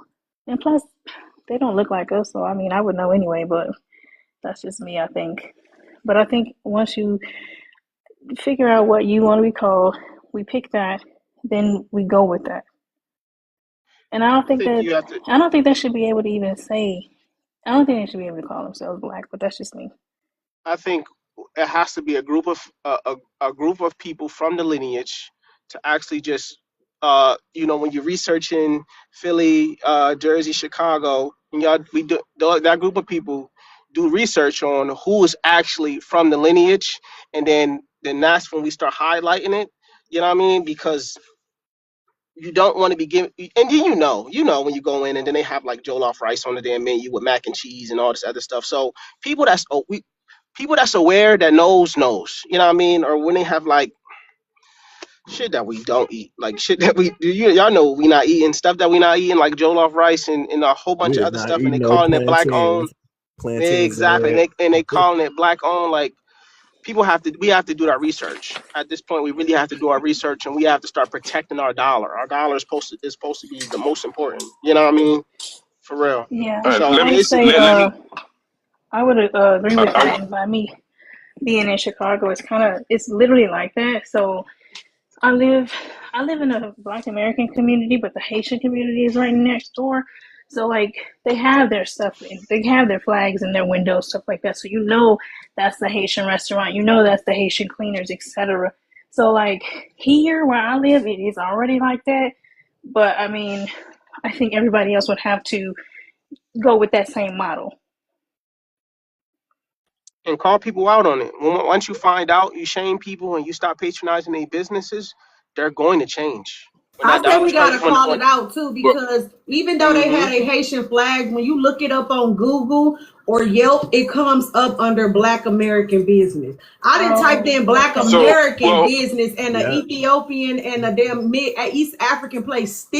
Speaker 8: And plus, they don't look like us, so I mean, I would know anyway, but that's just me, I think. But I think once you figure out what you want to be called, we pick that, then we go with that. And I don't
Speaker 14: I
Speaker 8: think
Speaker 14: think
Speaker 8: that
Speaker 14: you have to.
Speaker 8: I don't think they should be able to even say. I don't think they should be able to call themselves black, but that's just me.
Speaker 14: I think it has to be a group of people from the lineage to actually just when you're researching Philly, Jersey, Chicago, and y'all we do that group of people do research on who is actually from the lineage, and then that's when we start highlighting it. You know what I mean? Because you don't want to be giving, and then when you go in and then they have like jollof rice on the damn menu with mac and cheese and all this other stuff. So people that's oh, we people that's aware that knows. You know what I mean? Or when they have like shit that we don't eat, like shit that y'all know we not eating, stuff that we not eating, like jollof rice and a whole bunch
Speaker 7: We
Speaker 14: of
Speaker 7: is
Speaker 14: other
Speaker 7: not
Speaker 14: stuff, and
Speaker 7: eating
Speaker 14: they
Speaker 7: no
Speaker 14: calling it black owned.
Speaker 7: plantains and
Speaker 14: Exactly,
Speaker 7: egg.
Speaker 14: and they calling it black owned. Like we have to do our research. At this point, we really have to do our research, and we have to start protecting our dollar. Our dollar is supposed to be the most important. You know what I mean? For real.
Speaker 8: Yeah,
Speaker 14: So
Speaker 8: I
Speaker 16: Let
Speaker 8: would
Speaker 16: me
Speaker 14: it's
Speaker 8: say
Speaker 16: let me.
Speaker 8: I would agree with
Speaker 16: I,
Speaker 8: that. And by me being in Chicago, it's literally like that. So I live in a Black American community, but the Haitian community is right next door. So like they have their stuff, they have their flags in their windows, stuff like that. So you know that's the Haitian restaurant, you know that's the Haitian cleaners, etc. So like here where I live, it is already like that. But I mean, I think everybody else would have to go with that same model.
Speaker 14: and call people out on it. Once you find out, you shame people, and you stop patronizing their businesses, they're going to change. When
Speaker 11: I
Speaker 14: that
Speaker 11: say
Speaker 14: dollar
Speaker 11: we
Speaker 14: starts,
Speaker 11: gotta call it out too,
Speaker 16: well,
Speaker 11: because even though they
Speaker 14: mm-hmm.
Speaker 11: had a Haitian flag, when you look it up on Google or Yelp, it comes up under Black American business. I didn't type
Speaker 8: Oh,
Speaker 11: in Black
Speaker 8: okay.
Speaker 16: so
Speaker 11: American
Speaker 16: well.
Speaker 11: business, and the
Speaker 7: Yeah.
Speaker 11: Ethiopian and the damn East African place still